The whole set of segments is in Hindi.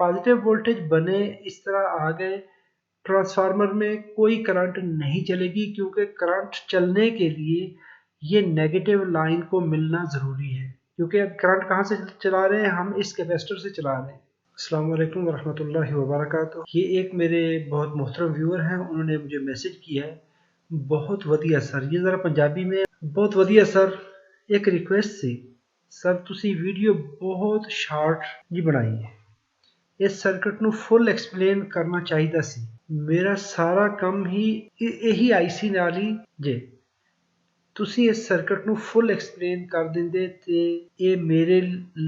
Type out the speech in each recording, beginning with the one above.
पॉजिटिव वोल्टेज बने इस तरह आ गए, ट्रांसफार्मर में कोई करंट नहीं चलेगी क्योंकि करंट चलने के लिए ये नेगेटिव लाइन को मिलना ज़रूरी है। क्योंकि अब करंट कहाँ से चला रहे हैं, हम इस कैपेसिटर से चला रहे हैं। अस्सलाम वालेकुम वरहमतुल्लाहि वबरकातुहू। ये एक मेरे बहुत मोहतरम व्यूअर हैं, उन्होंने मुझे मैसेज किया है, बहुत वधिया सर, ये ज़रा पंजाबी में, बहुत वधिया सर, एक रिक्वेस्ट सी सर, तुसी वीडियो बहुत शार्ट जी बनाई है, इस सर्किट ਨੂੰ फुल एक्सप्लेन करना चाहिए सी। मेरा सारा ਕੰਮ ही यही आईसी ਨਾਲ ही जे ਤੁਸੀਂ ਇਸ ਸਰਕਟ ਨੂੰ ਫੁੱਲ ਐਕਸਪਲੇਨ ਕਰ ਦਿੰਦੇ ਤੇ ਇਹ ਮੇਰੇ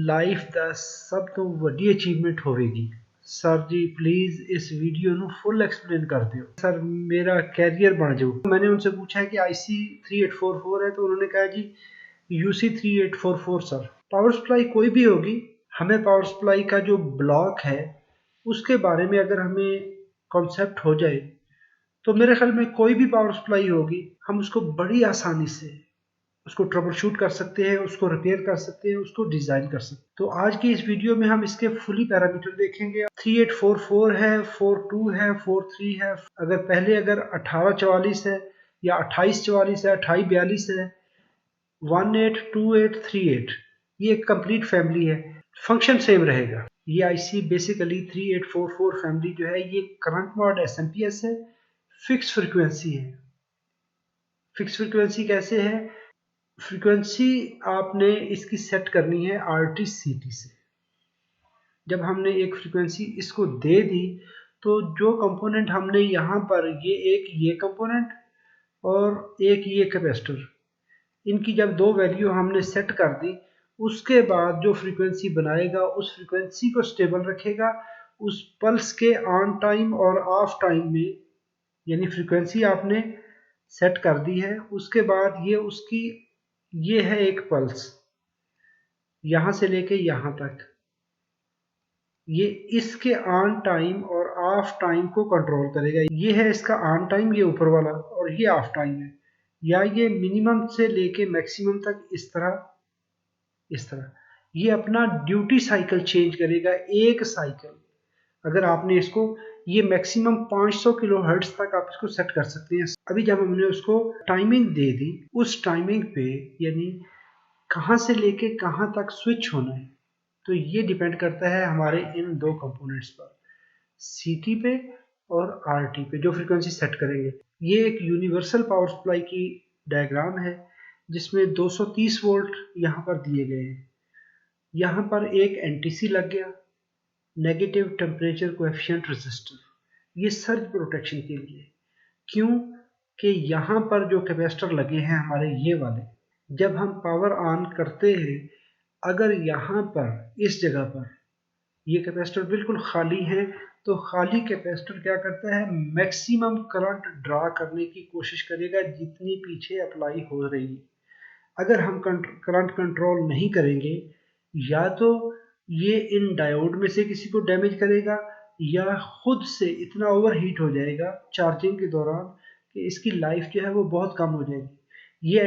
ਲਾਈਫ ਦਾ ਸਭ ਤੋਂ ਵੱਡੀ ਅਚੀਵਮੈਂਟ ਹੋਵੇਗੀ। सर जी प्लीज़ इस वीडियो ਨੂੰ फुल एक्सप्लेन कर दो सर, मेरा कैरियर बन जाओ। मैंने उनसे पूछा है कि IC 3844 है, तो उन्होंने कहा जी UC 3844 सर। पावर सप्लाई कोई भी होगी, हमें पावर सप्लाई का जो ब्लॉक है उसके बारे में अगर हमें कॉन्सेप्ट हो जाए तो मेरे ख्याल में कोई भी पावर सप्लाई होगी हम उसको बड़ी आसानी से उसको ट्रबल शूट कर सकते हैं, उसको रिपेयर कर सकते हैं, उसको डिज़ाइन कर सकते हैं। तो आज की इस वीडियो में हम इसके फुली पैरामीटर देखेंगे। 3844 है, 42 है, 43 है, अगर 1844 है या 2844 है, 2842 है, 182838, ये एक कंप्लीट फैमिली है, फंक्शन सेम रहेगा। ये आईसी बेसिकली 3844 फैमिली जो है ये करंट मॉड SMPS है, फिक्स फ्रीक्वेंसी है। फिक्स फ्रीक्वेंसी कैसे है? फ्रीक्वेंसी आपने इसकी सेट करनी है RTCT से। जब हमने एक फ्रीक्वेंसी इसको दे दी तो जो कंपोनेंट हमने यहाँ पर ये कंपोनेंट और एक ये कैपेसिटर, इनकी जब दो वैल्यू हमने सेट कर दी, उसके बाद जो फ्रीक्वेंसी बनाएगा उस फ्रीक्वेंसी को स्टेबल रखेगा। उस पल्स के ऑन टाइम और ऑफ टाइम में, यानी फ्रीक्वेंसी आपने सेट कर दी है, उसके बाद ये है एक पल्स यहाँ से लेके यहाँ तक, ये इसके ऑन टाइम और ऑफ टाइम को कंट्रोल करेगा। ये है इसका ऑन टाइम, ये ऊपर वाला, और ये ऑफ टाइम है, या ये मिनिमम से लेके मैक्सिमम तक इस तरह ये अपना ड्यूटी साइकिल चेंज करेगा। एक साइकिल अगर आपने इसको, ये मैक्सिमम 500 किलोहर्ट्ज तक आप इसको सेट कर सकते हैं। अभी जब हमने उसको टाइमिंग दे दी, उस टाइमिंग पे यानी कहाँ से लेके कहाँ तक स्विच होना है, तो ये डिपेंड करता है हमारे इन दो कंपोनेंट्स पर, CT पे और RT पे, जो फ्रीक्वेंसी सेट करेंगे। ये एक यूनिवर्सल पावर सप्लाई की डायग्राम है जिसमें 230 वोल्ट यहाँ पर दिए गए हैं। यहाँ पर एक NTC लग गया, नेगेटिव टेम्परेचर कोएफिशिएंट रेजिस्टर, ये सर्ज प्रोटेक्शन के लिए। क्यों कि यहाँ पर जो कैपेसिटर लगे हैं हमारे ये वाले, जब हम पावर ऑन करते हैं, अगर यहाँ पर इस जगह पर ये कैपेसिटर बिल्कुल खाली है, तो खाली कैपेसिटर क्या करता है, मैक्सिमम करंट ड्रा करने की कोशिश करेगा जितनी पीछे अप्लाई हो रही है। अगर हम करंट कंट्रोल नहीं करेंगे, या तो ये इन डायोड में से किसी को डैमेज करेगा, या खुद से इतना ओवर हीट हो जाएगा चार्जिंग के दौरान कि इसकी लाइफ जो है वो बहुत कम हो जाएगी। ये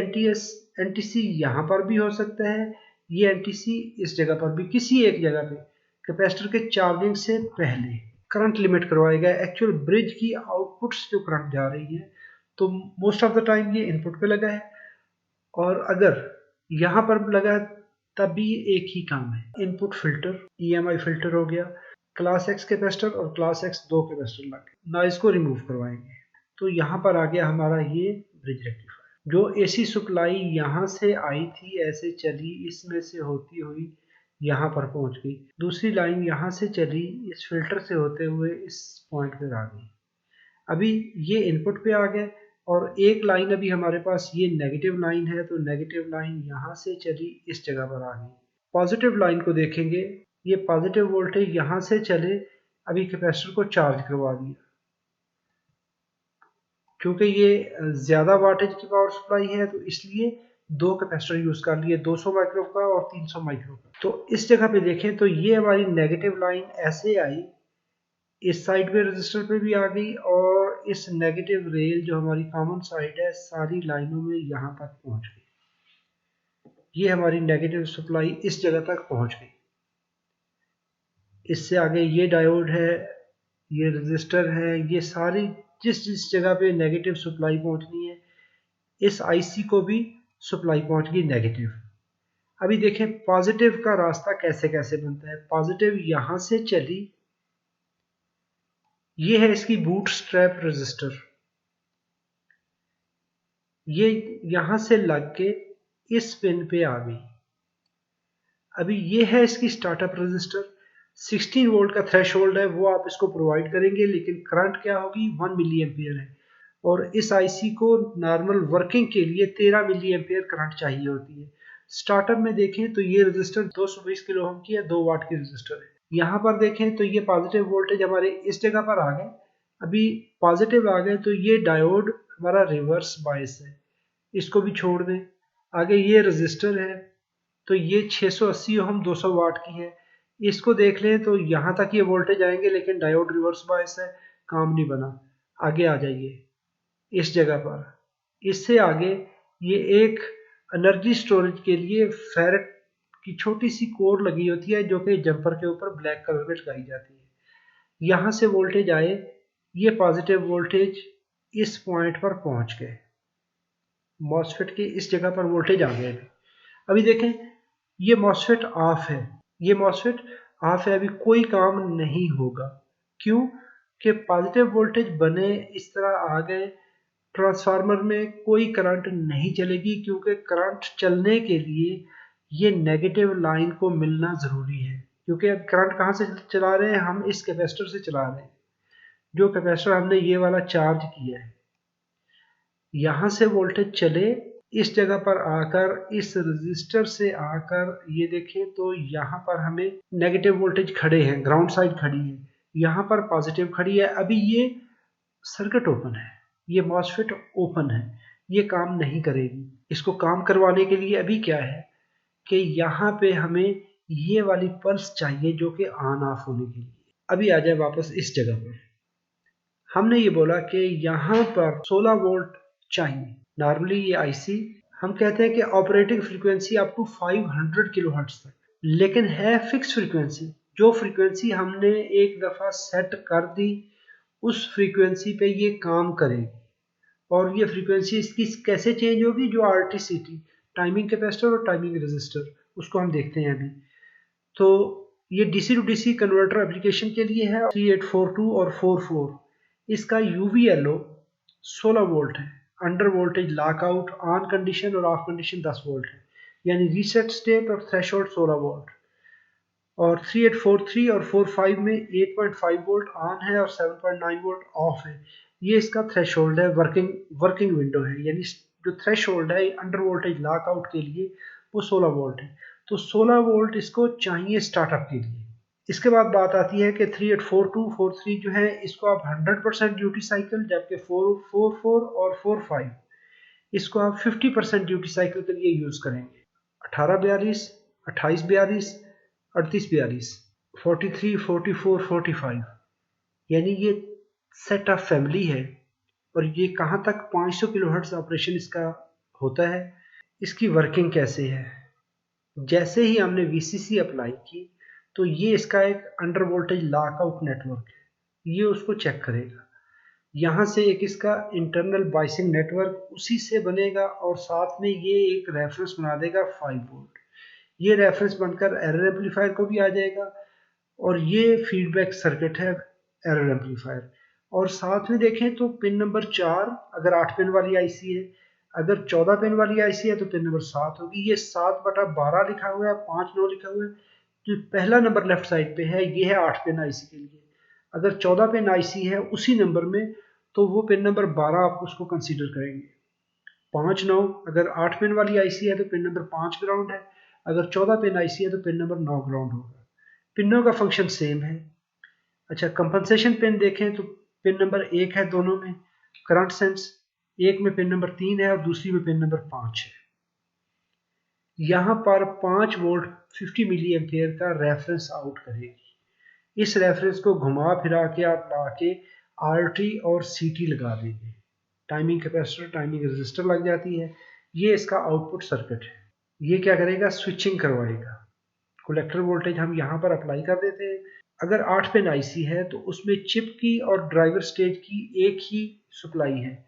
NTC यहाँ पर भी हो सकता है, ये NTC इस जगह पर भी, किसी एक जगह पे कैपेसिटर के चार्जिंग से पहले करंट लिमिट करवाएगा। एक्चुअल ब्रिज की आउटपुट से जो करंट जा रही है, तो मोस्ट ऑफ द टाइम ये इनपुट पे लगा है, और अगर यहाँ पर लगा तब भी एक ही काम है, इनपुट फिल्टर, EMI फिल्टर हो गया, क्लास X कैपेसिटर और क्लास X दो कैपेसिटर लग गए, नॉइज को रिमूव करवाएंगे। तो यहाँ पर आ गया हमारा ये ब्रिज रेक्टिफायर। जो AC सप्लाई यहाँ से आई थी, ऐसे चली, इसमें से होती हुई यहाँ पर पहुँच गई, दूसरी लाइन यहाँ से चली, इस फिल्टर से होते हुए इस पॉइंट पर आ गई। अभी ये इनपुट पे आ गए, और एक लाइन अभी हमारे पास ये नेगेटिव लाइन है, तो नेगेटिव लाइन यहाँ से चली, इस जगह पर आ गई। पॉजिटिव लाइन को देखेंगे, ये पॉजिटिव वोल्टेज यहाँ से चले, अभी कैपेसिटर को चार्ज करवा दिया, क्योंकि ये ज़्यादा वाटेज की पावर सप्लाई है, तो इसलिए दो कैपेसिटर यूज़ कर लिए, 200 माइक्रो का और 300 माइक्रो का। तो इस जगह पे देखें तो ये हमारी नेगेटिव लाइन ऐसे आई, इस साइड पे रजिस्टर पे भी आ गई, और इस नेगेटिव रेल जो हमारी कॉमन साइड है, सारी लाइनों में यहाँ तक पहुँच गई। ये हमारी नेगेटिव सप्लाई इस जगह तक पहुँच गई। इससे आगे ये डायोड है, ये रजिस्टर है, ये सारी जिस जिस जगह पे नेगेटिव सप्लाई पहुंचनी है इस आईसी को भी सप्लाई पहुंच गई नेगेटिव। अभी देखें पॉजिटिव का रास्ता कैसे कैसे बनता है। पॉजिटिव यहां से चली, ये है इसकी बूट स्ट्रैप रजिस्टर, ये यहां से लग के इस पिन पे आ गई। अभी ये है इसकी स्टार्टअप रजिस्टर। 16 वोल्ट का थ्रेशोल्ड है वो आप इसको प्रोवाइड करेंगे, लेकिन करंट क्या होगी 1 मिली एम्पियर है और इस आईसी को नॉर्मल वर्किंग के लिए 13 मिली एम्पियर करंट चाहिए होती है। स्टार्टअप में देखें तो ये रजिस्टर 220 किलो ओम की है, 2 वाट की रजिस्टर है। यहाँ पर देखें तो ये पॉजिटिव वोल्टेज हमारे इस जगह पर आ गए। अभी पॉजिटिव आ गए तो ये डायोड हमारा रिवर्स बायस है, इसको भी छोड़ दें। आगे ये रजिस्टर है तो ये 680 ओम 200 वाट की है, इसको देख लें तो यहाँ तक ये वोल्टेज आएंगे, लेकिन डायोड रिवर्स बायस है, काम नहीं बना। आगे आ जाइए इस जगह पर। इससे आगे ये एक एनर्जी स्टोरेज के लिए फेरेट की छोटी सी कोर लगी होती है जो कि जंपर के ऊपर ब्लैक कलर में लगाई जाती है। यहाँ से वोल्टेज आए, ये पॉजिटिव वोल्टेज इस पॉइंट पर पहुंच गए, मॉसफेट के इस जगह पर वोल्टेज आ गया। अभी देखें ये मॉसफेट ऑफ है, ये मॉसफेट ऑफ है, अभी कोई काम नहीं होगा। क्यों कि पॉजिटिव वोल्टेज बने इस तरह आ गए, ट्रांसफार्मर में कोई करंट नहीं चलेगी क्योंकि करंट चलने के लिए ये नेगेटिव लाइन को मिलना ज़रूरी है। क्योंकि अब करंट कहाँ से चला रहे हैं, हम इस कैपेसिटर से चला रहे हैं, जो कैपेसिटर हमने ये वाला चार्ज किया है। यहाँ से वोल्टेज चले इस जगह पर आकर, इस रजिस्टर से आकर, ये देखें तो यहाँ पर हमें नेगेटिव वोल्टेज खड़े हैं, ग्राउंड साइड खड़ी है, यहाँ पर पॉजिटिव खड़ी है। अभी ये सर्किट ओपन है, ये मॉसफेट ओपन है, ये काम नहीं करेगी। इसको काम करवाने के लिए अभी क्या है कि यहाँ पे हमें ये वाली पल्स चाहिए जो कि ऑन ऑफ होने के लिए। अभी आ जाए वापस इस जगह पर। हमने ये बोला कि यहाँ पर 16 वोल्ट चाहिए। नॉर्मली ये आईसी हम कहते हैं कि operating frequency up to 500 kilohertz तक, लेकिन है फिक्स फ्रीक्वेंसी। जो फ्रीक्वेंसी हमने एक दफ़ा सेट कर दी उस फ्रीक्वेंसी पे ये काम करेगी। और ये फ्रीक्वेंसी इसकी कैसे चेंज होगी, जो आरटीसीटी टाइमिंग कैपेसिटर और टाइमिंग रेजिस्टर उसको हम देखते हैं अभी। तो ये DC to DC converter application के लिए है 3842 और 44। इसका यूवीएलओ 16 वोल्ट है, under voltage lockout, on condition और ऑफ कंडीशन 10 वोल्ट है, यानी रीसेट स्टेट और थ्रेशोल्ड 16 वोल्ट। और 3843 और 45 में 8.5 वोल्ट ऑन है और 7.9 वोल्ट ऑफ है। ये इसका थ्रेशोल्ड है, वर्किंग विंडो है, यानी जो थ्रेशोल्ड है अंडर वोल्टेज लॉकआउट के लिए वो 16 वोल्ट है। तो 16 वोल्ट इसको चाहिए स्टार्टअप के लिए। इसके बाद बात आती है कि 384243 जो है इसको आप 100% ड्यूटी साइकिल, जबकि 444 और 45 इसको आप 50% ड्यूटी साइकिल के लिए यूज करेंगे। 1842, 2842, 3842, 43, 44, 45, यानी ये सेट ऑफ फैमिली है। और ये कहाँ तक 500 किलोहर्ट्ज ऑपरेशन इसका होता है। इसकी वर्किंग कैसे है, जैसे ही हमने वीसीसी अप्लाई की तो ये इसका एक अंडर वोल्टेज लॉकआउट नेटवर्क है, ये उसको चेक करेगा। यहाँ से एक इसका इंटरनल बाइसिंग नेटवर्क उसी से बनेगा और साथ में ये एक रेफरेंस बना देगा 5 वोल्ट। ये रेफरेंस बनकर एरर एम्पलीफायर को भी आ जाएगा और ये फीडबैक सर्किट है एरर एम्पलीफायर। और साथ में देखें तो पिन नंबर 4 अगर 8 पिन वाली आईसी है, अगर 14 पिन वाली आईसी है तो पिन नंबर 7 होगी। ये 7/12 लिखा हुआ है, 5/9 लिखा हुआ है। जो पहला नंबर लेफ्ट साइड पे है ये है 8 पिन आईसी के लिए। अगर 14 पिन आईसी है उसी नंबर में तो वो पिन नंबर 12 आप उसको कंसीडर करेंगे। 5/9 अगर 8 पिन वाली आईसी है तो पिन नंबर 5 ग्राउंड है, अगर 14 पिन आईसी है तो पिन नंबर 9 ग्राउंड होगा। पिनों का फंक्शन सेम है। अच्छा, कंपनसेशन पिन देखें तो पिन नंबर 1 है दोनों में, करंट सेंस एक में पिन नंबर 3 है और दूसरी में पिन नंबर 5 है। यहाँ पर 5 वोल्ट 50 मिली एम्पेयर का रेफरेंस आउट करेगी। इस रेफरेंस को घुमा फिरा के आप ला के आरटी और सीटी लगा देंगे, टाइमिंग कैपेसिटर टाइमिंग रेजिस्टर लग जाती है। ये इसका आउटपुट सर्किट है। ये क्या करेगा, स्विचिंग करवाएगा। कलेक्टर वोल्टेज हम यहाँ पर अप्लाई कर देते हैं अगर 8 पिन आईसी है तो उसमें चिप की और ड्राइवर स्टेज की एक ही सप्लाई है,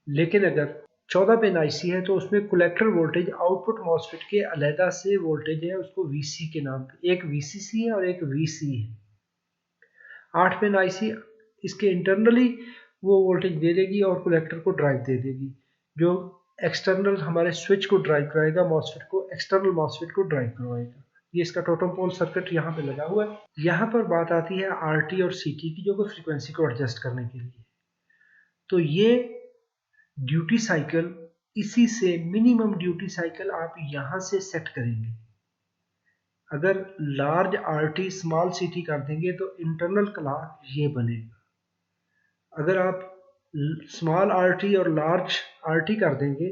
लेकिन अगर 14 पिन आईसी है तो उसमें कलेक्टर वोल्टेज आउटपुट मॉसफेट के अलहदा से वोल्टेज है, उसको वीसी के नाम पे, एक वीसीसी है और एक वीसी है। 8 पिन आईसी इसके इंटरनली वो वोल्टेज दे देगी और कलेक्टर को ड्राइव दे देगी, जो एक्सटर्नल हमारे स्विच को ड्राइव कराएगा, मॉसफेट को, एक्सटर्नल मॉसफेट को ड्राइव करवाएगा। ये इसका टोटम पोल सर्किट यहाँ पे लगा हुआ है। यहाँ पर बात आती है आरटी और सीटी की, जो कि फ्रीक्वेंसी को एडजस्ट करने के लिए। तो ये ड्यूटी साइकिल, इसी से मिनिमम ड्यूटी साइकिल आप यहाँ से सेट करेंगे। अगर लार्ज आरटी स्मॉल सीटी कर देंगे तो इंटरनल क्लॉक ये बनेगा। अगर आप स्मॉल आरटी और लार्ज आरटी कर देंगे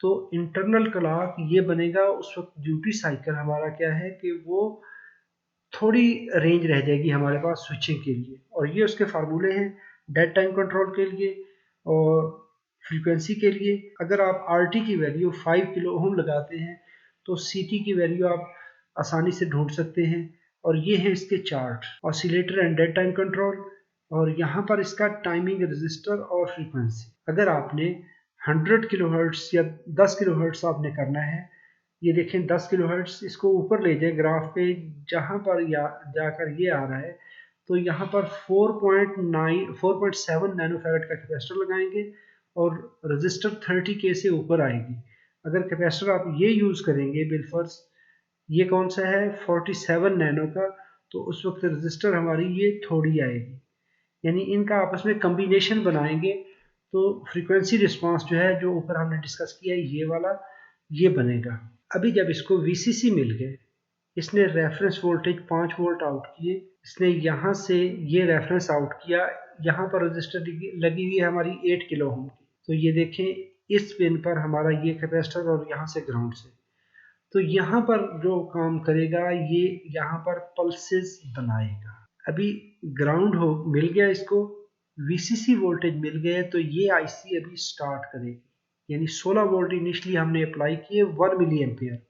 तो इंटरनल क्लॉक ये बनेगा। उस वक्त ड्यूटी साइकिल हमारा क्या है कि वो थोड़ी रेंज रह जाएगी हमारे पास स्विचिंग के लिए। और ये उसके फार्मूले हैं डेड टाइम कंट्रोल के लिए और फ्रीक्वेंसी के लिए। अगर आप आरटी की वैल्यू 5 किलो ओम लगाते हैं तो सीटी की वैल्यू आप आसानी से ढूंढ सकते हैं। और ये है इसके chart, oscillator and dead time control, और यहाँ पर इसका टाइमिंग रजिस्टर और फ्रीक्वेंसी। अगर आपने 100 किलोहर्ट्ज या 10 किलोहर्ट्ज आपने करना है, ये देखें 10 किलोहर्ट्ज, इसको ऊपर ले जाए ग्राफ पे, जहाँ पर जाकर ये आ रहा है तो यहाँ पर 4.7 नैनोफैरड का कैपेसिटर लगाएंगे और रजिस्टर 30K से ऊपर आएगी। अगर कैपेसिटर आप ये यूज़ करेंगे बिलफर्स, ये कौन सा है 47 नैनो का, तो उस वक्त रजिस्टर हमारी ये थोड़ी आएगी। यानी इनका आपस में कम्बिनेशन बनाएंगे तो फ्रीक्वेंसी रिस्पांस जो है, जो ऊपर हमने डिस्कस किया है, ये वाला ये बनेगा। अभी जब इसको वीसीसी मिल गए, इसने रेफरेंस वोल्टेज 5 वोल्ट आउट किए, इसने यहाँ से ये रेफरेंस आउट किया, यहाँ पर रजिस्टर लगी हुई है हमारी 8 किलो ओम की। तो ये देखें इस पिन पर हमारा ये कैपेसिटर और यहाँ से ग्राउंड से, तो यहाँ पर जो काम करेगा ये यहाँ पर पल्सेस बनाएगा। अभी ग्राउंड हो मिल गया इसको, वीसीसी वोल्टेज मिल गया, तो ये आईसी अभी स्टार्ट करेगी। यानी 16 वोल्ट इनिशियली हमने अप्लाई किए, 1 मिली एम्पियर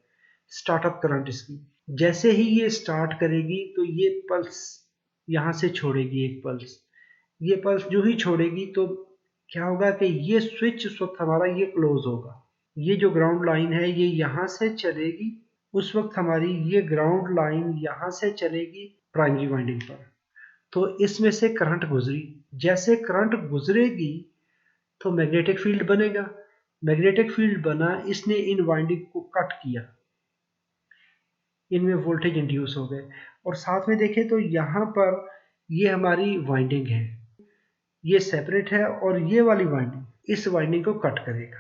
स्टार्टअप करंट इसकी। जैसे ही ये स्टार्ट करेगी तो ये पल्स यहाँ से छोड़ेगी एक पल्स। ये पल्स जो ही छोड़ेगी तो क्या होगा कि ये स्विच उस वक्त हमारा ये क्लोज होगा। ये जो ग्राउंड लाइन है ये यहाँ से चलेगी, उस वक्त हमारी ये ग्राउंड लाइन यहाँ से चलेगी प्राइमरी वाइंडिंग पर। तो इसमें से करंट गुजरी, जैसे करंट गुजरेगी तो मैग्नेटिक फील्ड बनेगा। मैग्नेटिक फील्ड बना, इसने इन वाइंडिंग को कट किया, इनमें वोल्टेज इंड्यूस हो गए। और साथ में देखें तो यहाँ पर ये हमारी वाइंडिंग है, ये सेपरेट है, और ये वाली वाइंडिंग इस वाइंडिंग को कट करेगा,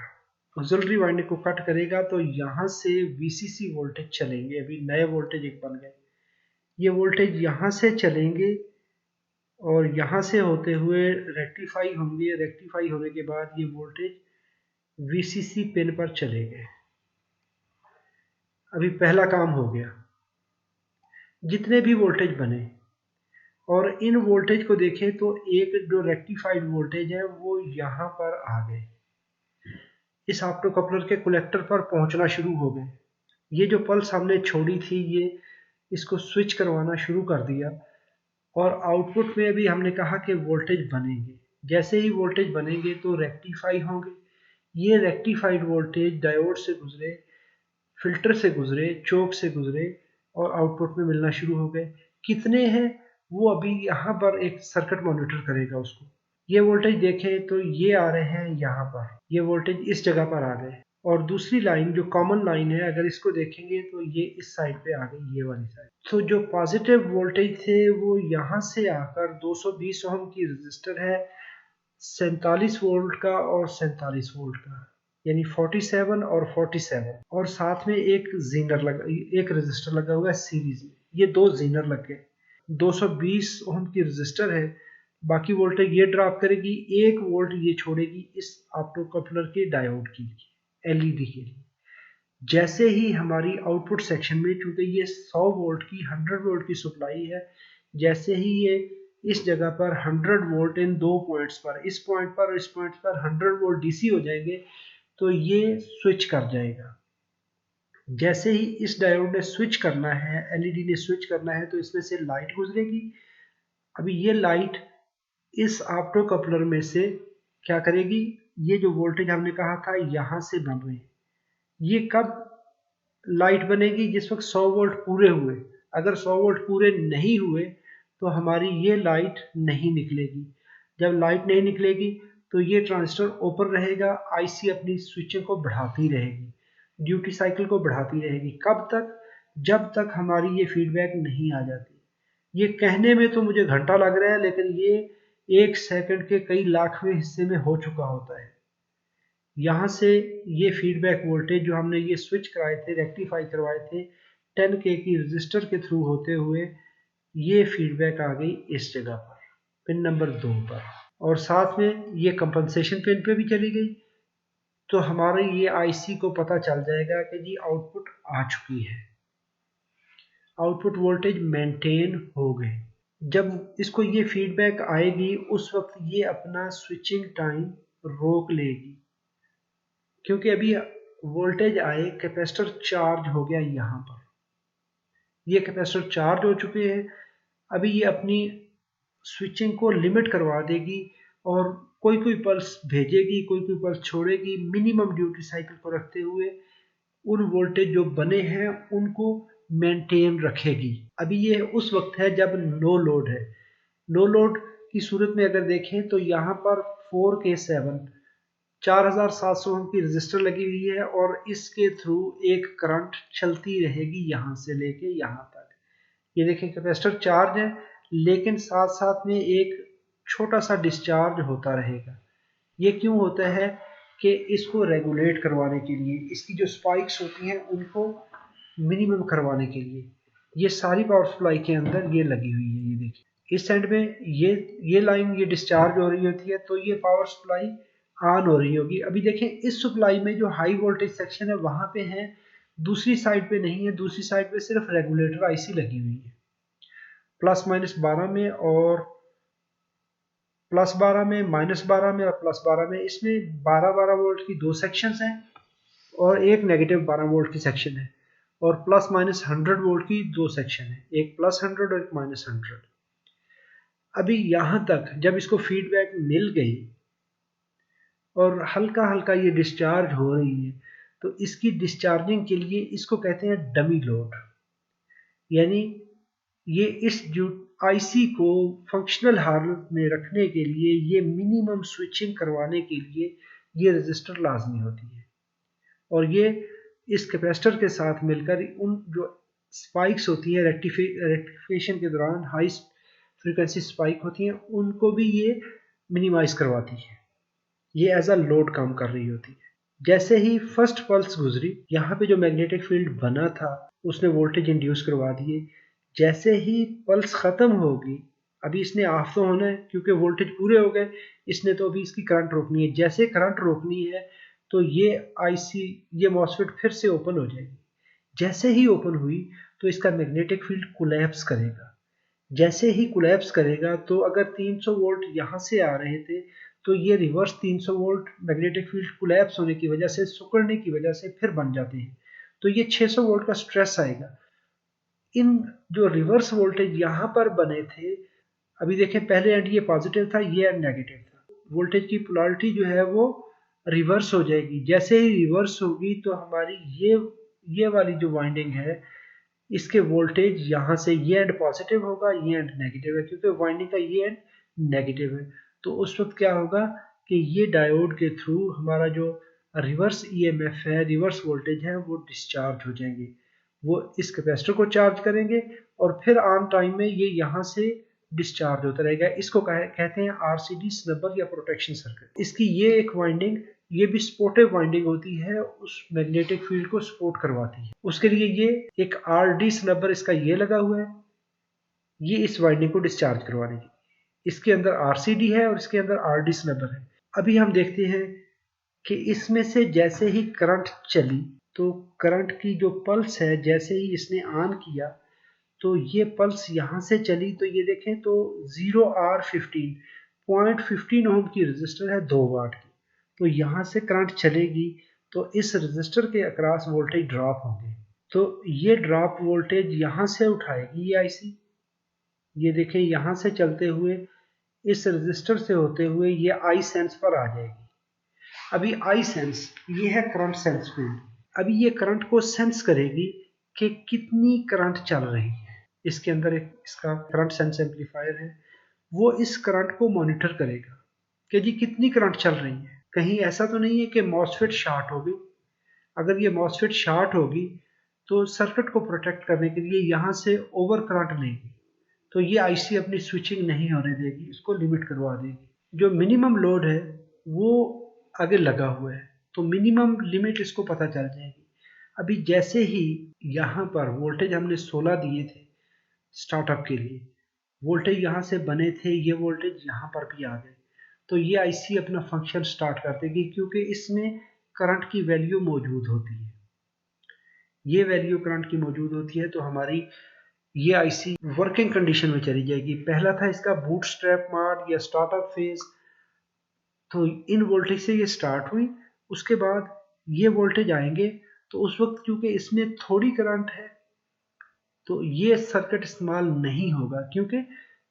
ऑक्सिलरी वाइंडिंग को कट करेगा। तो यहाँ से वीसीसी वोल्टेज चलेंगे, अभी नए वोल्टेज एक बन गए, ये वोल्टेज यहाँ से चलेंगे और यहाँ से होते हुए रेक्टिफाई होंगे। रेक्टिफाई होने के बाद ये वोल्टेज वीसीसी पिन पर चले गए। अभी पहला काम हो गया, जितने भी वोल्टेज बने, और इन वोल्टेज को देखें तो एक जो रेक्टिफाइड वोल्टेज है वो यहाँ पर आ गए, इस ऑप्टोकपलर के कलेक्टर पर पहुंचना शुरू हो गए। ये जो पल्स हमने छोड़ी थी ये इसको स्विच करवाना शुरू कर दिया, और आउटपुट में अभी हमने कहा कि वोल्टेज बनेंगे। जैसे ही वोल्टेज बनेंगे तो रेक्टिफाई होंगे। ये रेक्टिफाइड वोल्टेज डायोड से गुजरे, फिल्टर से गुजरे, चोक से गुजरे और आउटपुट में मिलना शुरू हो गए। कितने हैं वो अभी यहाँ पर एक सर्किट मॉनिटर करेगा उसको। ये वोल्टेज देखें तो ये आ रहे हैं यहाँ पर, ये वोल्टेज इस जगह पर आ गए, और दूसरी लाइन जो कॉमन लाइन है अगर इसको देखेंगे तो ये इस साइड पे आ गई, ये वाली साइड। तो जो पॉजिटिव वोल्टेज थे वो यहाँ से आकर 220 ओम की रजिस्टर है, 47 वोल्ट का और 47 वोल्ट का, यानी 47 और 47, और साथ में एक जीनर लगा, एक रजिस्टर लगा हुआ है सीरीज में, ये दो जीनर लग गए। 220 ओम की रजिस्टर है, बाकी वोल्टेज ये ड्रॉप करेगी, 1 वोल्ट ये छोड़ेगी इस ऑप्टोकपलर के डायोड की एलईडी के लिए। जैसे ही हमारी आउटपुट सेक्शन में, चूंकि ये 100 वोल्ट की 100 वोल्ट की सप्लाई है, जैसे ही ये इस जगह पर 100 वोल्ट इन दो पॉइंट्स पर, इस पॉइंट पर और इस पॉइंट पर 100 वोल्ट डीसी हो जाएंगे तो ये स्विच कर जाएगा। जैसे ही इस डायोड ने स्विच करना है, एलईडी ने स्विच करना है, तो इसमें से लाइट गुजरेगी, अभी ये लाइट इस ऑप्टो कपलर में से क्या करेगी, ये जो वोल्टेज हमने कहा था यहां से बन रही है, ये कब लाइट बनेगी, जिस वक्त 100 वोल्ट पूरे हुए। अगर 100 वोल्ट पूरे नहीं हुए तो हमारी ये लाइट नहीं निकलेगी। जब लाइट नहीं निकलेगी तो ये ट्रांजिस्टर ओपन रहेगा, आईसी अपनी स्विचिंग को बढ़ाती रहेगी, ड्यूटी साइकिल को बढ़ाती रहेगी। कब तक, जब तक हमारी ये फीडबैक नहीं आ जाती। ये कहने में तो मुझे घंटा लग रहा है, लेकिन ये 1 सेकंड के कई लाखवें हिस्से में हो चुका होता है। यहाँ से ये फीडबैक वोल्टेज जो हमने ये स्विच कराए थे, रेक्टिफाई करवाए थे 10K की रजिस्टर के थ्रू होते हुए, ये फीडबैक आ गई इस जगह पर, पिन नंबर 2 पर, और साथ में ये कंपनसेशन पिन पे भी चली गई। तो हमारे ये आईसी को पता चल जाएगा कि जी आउटपुट आ चुकी है, आउटपुट वोल्टेज मेंटेन हो गए। जब इसको ये फीडबैक आएगी उस वक्त ये अपना स्विचिंग टाइम रोक लेगी, क्योंकि अभी वोल्टेज आए, कैपेसिटर चार्ज हो गया यहाँ पर, ये कैपेसिटर चार्ज हो चुके हैं। अभी ये अपनी स्विचिंग को लिमिट करवा देगी और कोई कोई पल्स भेजेगी, कोई कोई पल्स छोड़ेगी, मिनिमम ड्यूटी साइकिल को रखते हुए उन वोल्टेज जो बने हैं उनको मेंटेन रखेगी। अभी ये उस वक्त है जब नो लोड है। नो लोड की सूरत में अगर देखें तो यहाँ पर 4K7 4700 ओम की रजिस्टर लगी हुई है और इसके थ्रू एक करंट चलती रहेगी यहाँ से लेके यहाँ तक। ये देखें कैपेसिटर चार्ज है, लेकिन साथ साथ में एक छोटा सा डिस्चार्ज होता रहेगा। ये क्यों होता है कि इसको रेगुलेट करवाने के लिए, इसकी जो स्पाइक्स होती हैं उनको मिनिमम करवाने के लिए। ये सारी पावर सप्लाई के अंदर ये लगी हुई है। ये देखिए इस साइड में ये लाइन ये डिस्चार्ज हो रही होती है, तो ये पावर सप्लाई ऑन हो रही होगी। अभी देखें इस सप्लाई में जो हाई वोल्टेज सेक्शन है वहां पे है, दूसरी साइड पे नहीं है। दूसरी साइड पे सिर्फ रेगुलेटर आईसी लगी हुई है, +-12 में और +12 में, -12 में और +12 में। इसमें 12-12 वोल्ट की 2 सेक्शंस हैं और एक -12 वोल्ट की सेक्शन है, और +-100 वोल्ट की 2 सेक्शन है, एक +100 और एक -100। अभी यहां तक जब इसको फीडबैक मिल गई और हल्का हल्का ये डिस्चार्ज हो रही है, तो इसकी डिस्चार्जिंग के लिए इसको कहते हैं डमी लोड। यानी ये इस जो आईसी को फंक्शनल हालत में रखने के लिए, ये मिनिमम स्विचिंग करवाने के लिए ये रजिस्टर लाजमी होती है, और ये इस कैपेसिटर के साथ मिलकर उन जो स्पाइक्स होती है रेक्टिफिकेशन के दौरान, हाई फ्रीक्वेंसी स्पाइक होती हैं, उनको भी ये मिनिमाइज करवाती है। ये एज अ लोड काम कर रही होती है। जैसे ही फर्स्ट पल्स गुजरी, यहाँ पे जो मैग्नेटिक फील्ड बना था उसने वोल्टेज इंड्यूस करवा दिए। जैसे ही पल्स खत्म होगी, अभी इसने ऑफ तो होना है क्योंकि वोल्टेज पूरे हो गए, इसने तो अभी इसकी करंट रोकनी है। जैसे करंट रोकनी है तो ये आईसी, ये मॉसफेट फिर से ओपन हो जाएगी। जैसे ही ओपन हुई तो इसका मैग्नेटिक फील्ड कोलैप्स करेगा। जैसे ही कोलैप्स करेगा तो अगर 300 वोल्ट यहाँ से आ रहे थे तो ये reverse 300 volt magnetic field collapse होने की वजह से, सिकुड़ने की वजह से फिर बन जाते हैं, तो ये 600 वोल्ट का स्ट्रेस आएगा। इन जो रिवर्स वोल्टेज यहाँ पर बने थे, अभी देखें पहले एंड ये पॉजिटिव था, ये एंड नेगेटिव था, वोल्टेज की पोलैरिटी जो है वो रिवर्स हो जाएगी। जैसे ही रिवर्स होगी तो हमारी ये वाली जो वाइंडिंग है, इसके वोल्टेज यहाँ से ये एंड पॉजिटिव होगा, ये एंड नेगेटिव है, क्योंकि वाइंडिंग का ये एंड नेगेटिव है। तो उस वक्त क्या होगा कि ये डायोड के थ्रू हमारा जो रिवर्स ईएमएफ है, रिवर्स वोल्टेज है, वो डिस्चार्ज हो जाएंगे। वो इस कैपेसिटर को चार्ज करेंगे और फिर ऑन टाइम में ये यहाँ से डिस्चार्ज होता रहेगा। इसको कहते हैं आरसीडी स्नबर या प्रोटेक्शन सर्किट। इसकी ये एक वाइंडिंग, ये भी सपोर्टिव वाइंडिंग होती है, उस मैग्नेटिक फील्ड को सपोर्ट करवाती है। उसके लिए ये एक आरडी स्नबर इसका ये लगा हुआ है, ये इस वाइंडिंग को डिस्चार्ज करवाने की। इसके अंदर आरसीडी है और इसके अंदर आरडी स्नबर है। अभी हम देखते हैं कि इसमें से जैसे ही करंट चली, तो करंट की जो पल्स है, जैसे ही इसने ऑन किया तो ये पल्स यहाँ से चली, तो ये देखें तो 0R15 0.15 ओम की रजिस्टर है 2 वाट की, तो यहाँ से करंट चलेगी तो इस रजिस्टर के अक्रॉस वोल्टेज ड्रॉप होंगे। तो ये ड्रॉप वोल्टेज यहाँ से उठाएगी ये आईसी, ये देखें यहाँ से चलते हुए इस रजिस्टर से होते हुए ये आई सेंस पर आ जाएगी। अभी आई सेंस ये है करंट सेंस फील्ड। अभी ये करंट को सेंस करेगी कि कितनी करंट चल रही है। इसके अंदर एक इसका करंट सेंस एम्पलीफायर है, वो इस करंट को मॉनिटर करेगा कि जी कितनी करंट चल रही है। कहीं ऐसा तो नहीं है कि मॉसफेट शार्ट होगी। अगर ये मॉसफेट शार्ट होगी तो सर्किट को प्रोटेक्ट करने के लिए यहाँ से ओवर करंट लेगी, तो ये आईसी अपनी स्विचिंग नहीं होने देगी, इसको लिमिट करवा देगी। जो मिनिमम लोड है वो आगे लगा हुआ है, तो मिनिमम लिमिट इसको पता चल जाएगी। अभी जैसे ही यहाँ पर वोल्टेज हमने 16 दिए थे स्टार्टअप के लिए, वोल्टेज यहाँ से बने थे, ये वोल्टेज यहाँ पर भी आ गए, तो ये आईसी अपना फंक्शन स्टार्ट कर देगी क्योंकि इसमें करंट की वैल्यू मौजूद होती है। ये वैल्यू करंट की मौजूद होती है, तो हमारी ये आईसी वर्किंग कंडीशन में चली जाएगी। पहला था इसका बूट स्ट्रैप मोड या स्टार्टअप फेज, तो इन वोल्टेज से ये स्टार्ट हुई। उसके बाद ये वोल्टेज आएंगे, तो उस वक्त क्योंकि इसमें थोड़ी करंट है तो ये सर्किट इस्तेमाल नहीं होगा, क्योंकि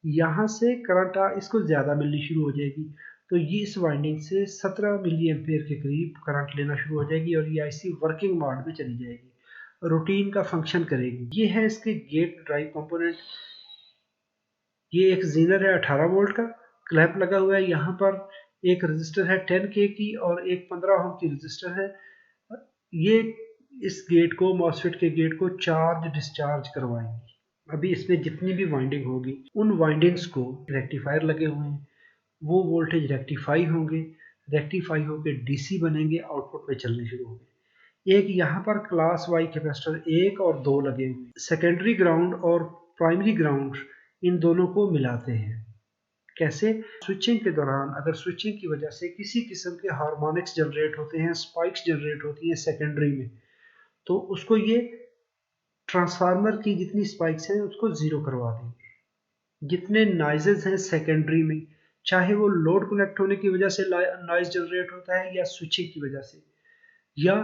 यहाँ से करंट इसको ज़्यादा मिलनी शुरू हो जाएगी। तो ये इस वाइंडिंग से 17 मिली एम्पेयर के करीब करंट लेना शुरू हो जाएगी और ये आईसी वर्किंग मोड में चली जाएगी, रूटीन का फंक्शन करेगी। ये है इसके गेट ड्राइव कंपोनेंट। ये एक जीनर है 18 वोल्ट का, क्लैंप लगा हुआ है। यहाँ पर एक रजिस्टर है 10K की और एक 15 ओम की रजिस्टर है। ये इस गेट को, मॉसफेट के गेट को चार्ज डिस्चार्ज करवाएंगे। अभी इसमें जितनी भी वाइंडिंग होगी उन वाइंडिंग्स को रेक्टिफायर लगे हुए हैं, वो वोल्टेज रेक्टिफाई होंगे, रेक्टिफाई होकर डीसी बनेंगे, आउटपुट पे चलने शुरू होंगे। एक यहाँ पर क्लास वाई कैपेसिटर 1 और 2 लगे हुए, सेकेंडरी ग्राउंड और प्राइमरी ग्राउंड इन दोनों को मिलाते हैं। कैसे? स्विचिंग के दौरान अगर स्विचिंग की वजह से किसी किस्म के हार्मोनिक्स जनरेट होते हैं, स्पाइक्स जनरेट होती हैं सेकेंडरी में, तो उसको ये ट्रांसफार्मर की जितनी स्पाइक्स हैं उसको ज़ीरो करवा देंगे। जितने नॉइजेज हैं सेकेंडरी में, चाहे वो लोड कनेक्ट होने की वजह से नॉइज जनरेट होता है या स्विचिंग की वजह से, या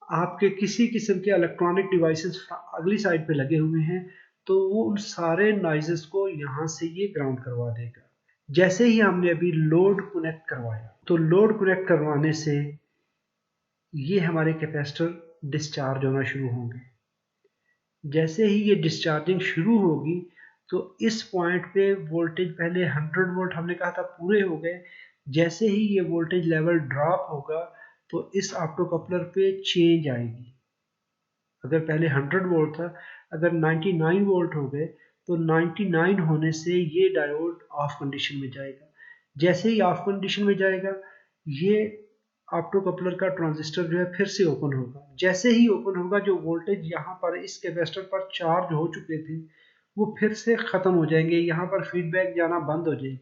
आपके किसी किस्म के इलेक्ट्रॉनिक डिवाइसेस अगली साइड पे लगे हुए हैं, तो वो उन सारे नॉइजेस को यहाँ से ये ग्राउंड करवा देगा। जैसे ही हमने अभी लोड कनेक्ट करवाया, तो लोड कनेक्ट करवाने से ये हमारे कैपेसिटर डिस्चार्ज होना शुरू होंगे। जैसे ही ये डिस्चार्जिंग शुरू होगी, तो इस पॉइंट पे वोल्टेज पहले 100 वोल्ट हमने कहा था पूरे हो गए। जैसे ही ये वोल्टेज लेवल ड्रॉप होगा तो इस ऑप्टोकपलर पे चेंज आएगी। अगर पहले 100 वोल्ट था, अगर 99 वोल्ट हो गए तो 99 होने से ये डायोड ऑफ कंडीशन में जाएगा। जैसे ही ऑफ कंडीशन में जाएगा, ये ऑप्टोकपलर का ट्रांजिस्टर जो है फिर से ओपन होगा। जैसे ही ओपन होगा, जो वोल्टेज यहाँ पर इस कैपेसिटर पर चार्ज हो चुके थे वो फिर से ख़त्म हो जाएंगे, यहाँ पर फीडबैक जाना बंद हो जाएगी।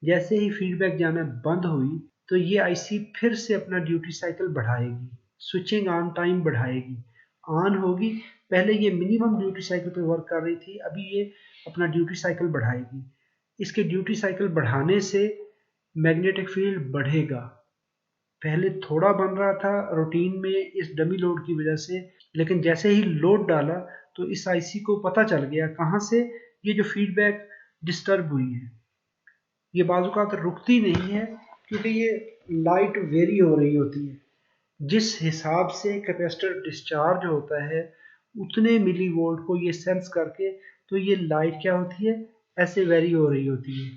जैसे ही फीडबैक जाना बंद हुई तो ये आईसी फिर से अपना ड्यूटी साइकिल बढ़ाएगी, स्विचिंग ऑन टाइम बढ़ाएगी, ऑन होगी। पहले ये मिनिमम ड्यूटी साइकिल पे वर्क कर रही थी, अभी ये अपना ड्यूटी साइकिल बढ़ाएगी। इसके ड्यूटी साइकिल बढ़ाने से मैग्नेटिक फील्ड बढ़ेगा। पहले थोड़ा बन रहा था रूटीन में इस डमी लोड की वजह से, लेकिन जैसे ही लोड डाला तो इस आईसी को पता चल गया कहाँ से ये जो फीडबैक डिस्टर्ब हुई है। ये बाज़-औक़ात रुकती नहीं है क्योंकि ये लाइट वेरी हो रही होती है। जिस हिसाब से कैपेसिटर डिस्चार्ज होता है उतने मिली वोल्ट को ये सेंस करके, तो ये लाइट क्या होती है, ऐसे वेरी हो रही होती है।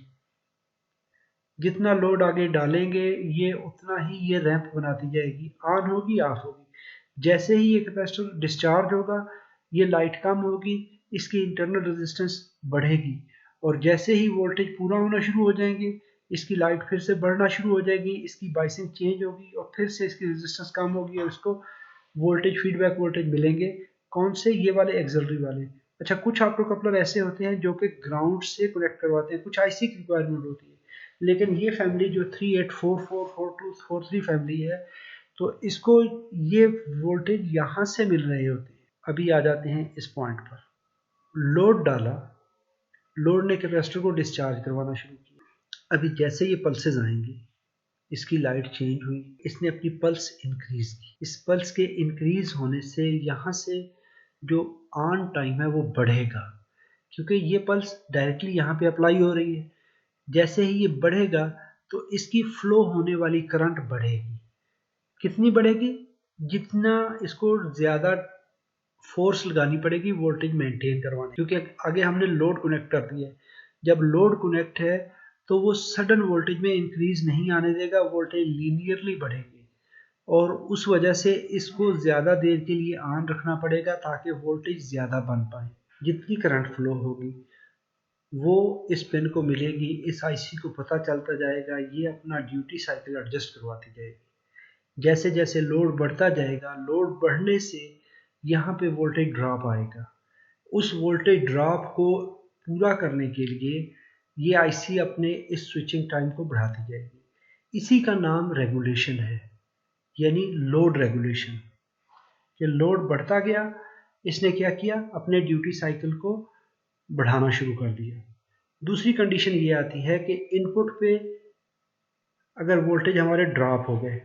जितना लोड आगे डालेंगे ये उतना ही ये रैंप बनाती जाएगी, ऑन होगी ऑफ होगी। जैसे ही ये कैपेसिटर डिस्चार्ज होगा ये लाइट कम होगी, इसकी इंटरनल रेजिस्टेंस बढ़ेगी, और जैसे ही वोल्टेज पूरा होना शुरू हो जाएंगे इसकी लाइट फिर से बढ़ना शुरू हो जाएगी, इसकी बाइसिंग चेंज होगी और फिर से इसकी रेजिस्टेंस कम होगी और इसको वोल्टेज फीडबैक वोल्टेज मिलेंगे। कौन से? ये वाले एक्सिलरी वाले। अच्छा, कुछ ऑप्टोकपलर ऐसे होते हैं जो कि ग्राउंड से कनेक्ट करवाते हैं, कुछ आईसी की रिक्वायरमेंट होती है, लेकिन ये फैमिली जो 38444243 फैमिली है, तो इसको ये वोल्टेज यहाँ से मिल रहे होते हैं। अभी आ जाते हैं इस पॉइंट पर। लोड डाला, लोड ने कैपेसिटर को डिस्चार्ज करवाना शुरू किया। अभी जैसे ये पल्सेस आएंगी, इसकी लाइट चेंज हुई, इसने अपनी पल्स इंक्रीज की। इस पल्स के इंक्रीज होने से यहाँ से जो ऑन टाइम है वो बढ़ेगा। क्योंकि ये पल्स डायरेक्टली यहाँ पे अप्लाई हो रही है। जैसे ही ये बढ़ेगा तो इसकी फ्लो होने वाली करंट बढ़ेगी। कितनी बढ़ेगी? जितना इसको ज़्यादा फोर्स लगानी पड़ेगी वोल्टेज मेंटेन करवाने, क्योंकि आगे हमने लोड कनेक्ट कर दिया है। जब लोड कनेक्ट है तो वो सडन वोल्टेज में इंक्रीज नहीं आने देगा, वोल्टेज लीनियरली बढ़ेगी और उस वजह से इसको ज़्यादा देर के लिए ऑन रखना पड़ेगा ताकि वोल्टेज ज़्यादा बन पाए। जितनी करंट फ्लो होगी वो इस पिन को मिलेगी, इस आईसी को पता चलता जाएगा, ये अपना ड्यूटी साइकिल एडजस्ट करवाती जाएगी। जैसे जैसे लोड बढ़ता जाएगा, लोड बढ़ने से यहाँ पे वोल्टेज ड्रॉप आएगा। उस वोल्टेज ड्रॉप को पूरा करने के लिए ये आईसी अपने इस स्विचिंग टाइम को बढ़ाती जाएगी। इसी का नाम रेगुलेशन है, यानी लोड रेगुलेशन। कि लोड बढ़ता गया, इसने क्या किया, अपने ड्यूटी साइकिल को बढ़ाना शुरू कर दिया। दूसरी कंडीशन ये आती है कि इनपुट पे अगर वोल्टेज हमारे ड्रॉप हो गए,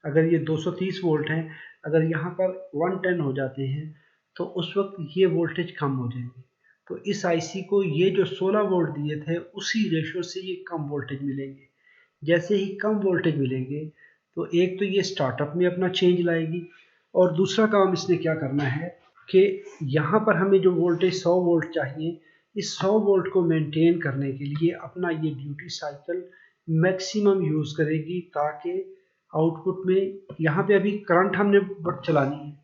अगर ये 230 वोल्ट हैं, अगर यहाँ पर 110 हो जाते हैं तो उस वक्त ये वोल्टेज कम हो जाएंगे। तो इस आईसी को ये जो 16 वोल्ट दिए थे उसी रेशो से ये कम वोल्टेज मिलेंगे। जैसे ही कम वोल्टेज मिलेंगे तो एक तो ये स्टार्टअप में अपना चेंज लाएगी और दूसरा काम इसने क्या करना है कि यहाँ पर हमें जो वोल्टेज 100 वोल्ट चाहिए, इस 100 वोल्ट को मेंटेन करने के लिए अपना ये ड्यूटी साइकिल मैक्सिमम यूज़ करेगी ताकि आउटपुट में यहाँ पे अभी करंट हमने चलानी है।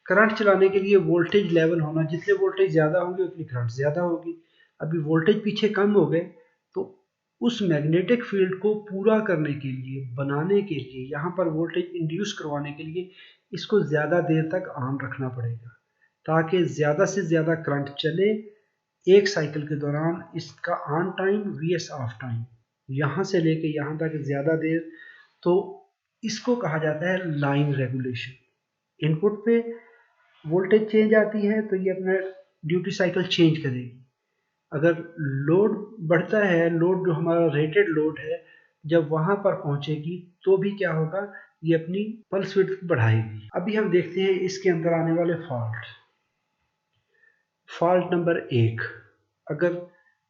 करंट चलाने के लिए वोल्टेज लेवल होना, जितने वोल्टेज ज़्यादा होंगे उतनी करंट ज़्यादा होगी। अभी वोल्टेज पीछे कम हो गए तो उस मैग्नेटिक फील्ड को पूरा करने के लिए, बनाने के लिए, यहाँ पर वोल्टेज इंड्यूस करवाने के लिए इसको ज़्यादा देर तक ऑन रखना पड़ेगा ताकि ज़्यादा से ज़्यादा करंट चले एक साइकिल के दौरान। इसका on time VS off time, यहाँ से लेके यहाँ तक ज़्यादा देर, तो इसको कहा जाता है लाइन रेगुलेशन। इनपुट पे वोल्टेज चेंज आती है तो ये अपना ड्यूटी साइकिल चेंज करेगी। अगर लोड बढ़ता है, लोड जो हमारा रेटेड लोड है, जब वहां पर पहुंचेगी तो भी क्या होगा, ये अपनी पल्स विड्थ बढ़ाएगी। अभी हम देखते हैं इसके अंदर आने वाले फॉल्ट। फॉल्ट नंबर 1, अगर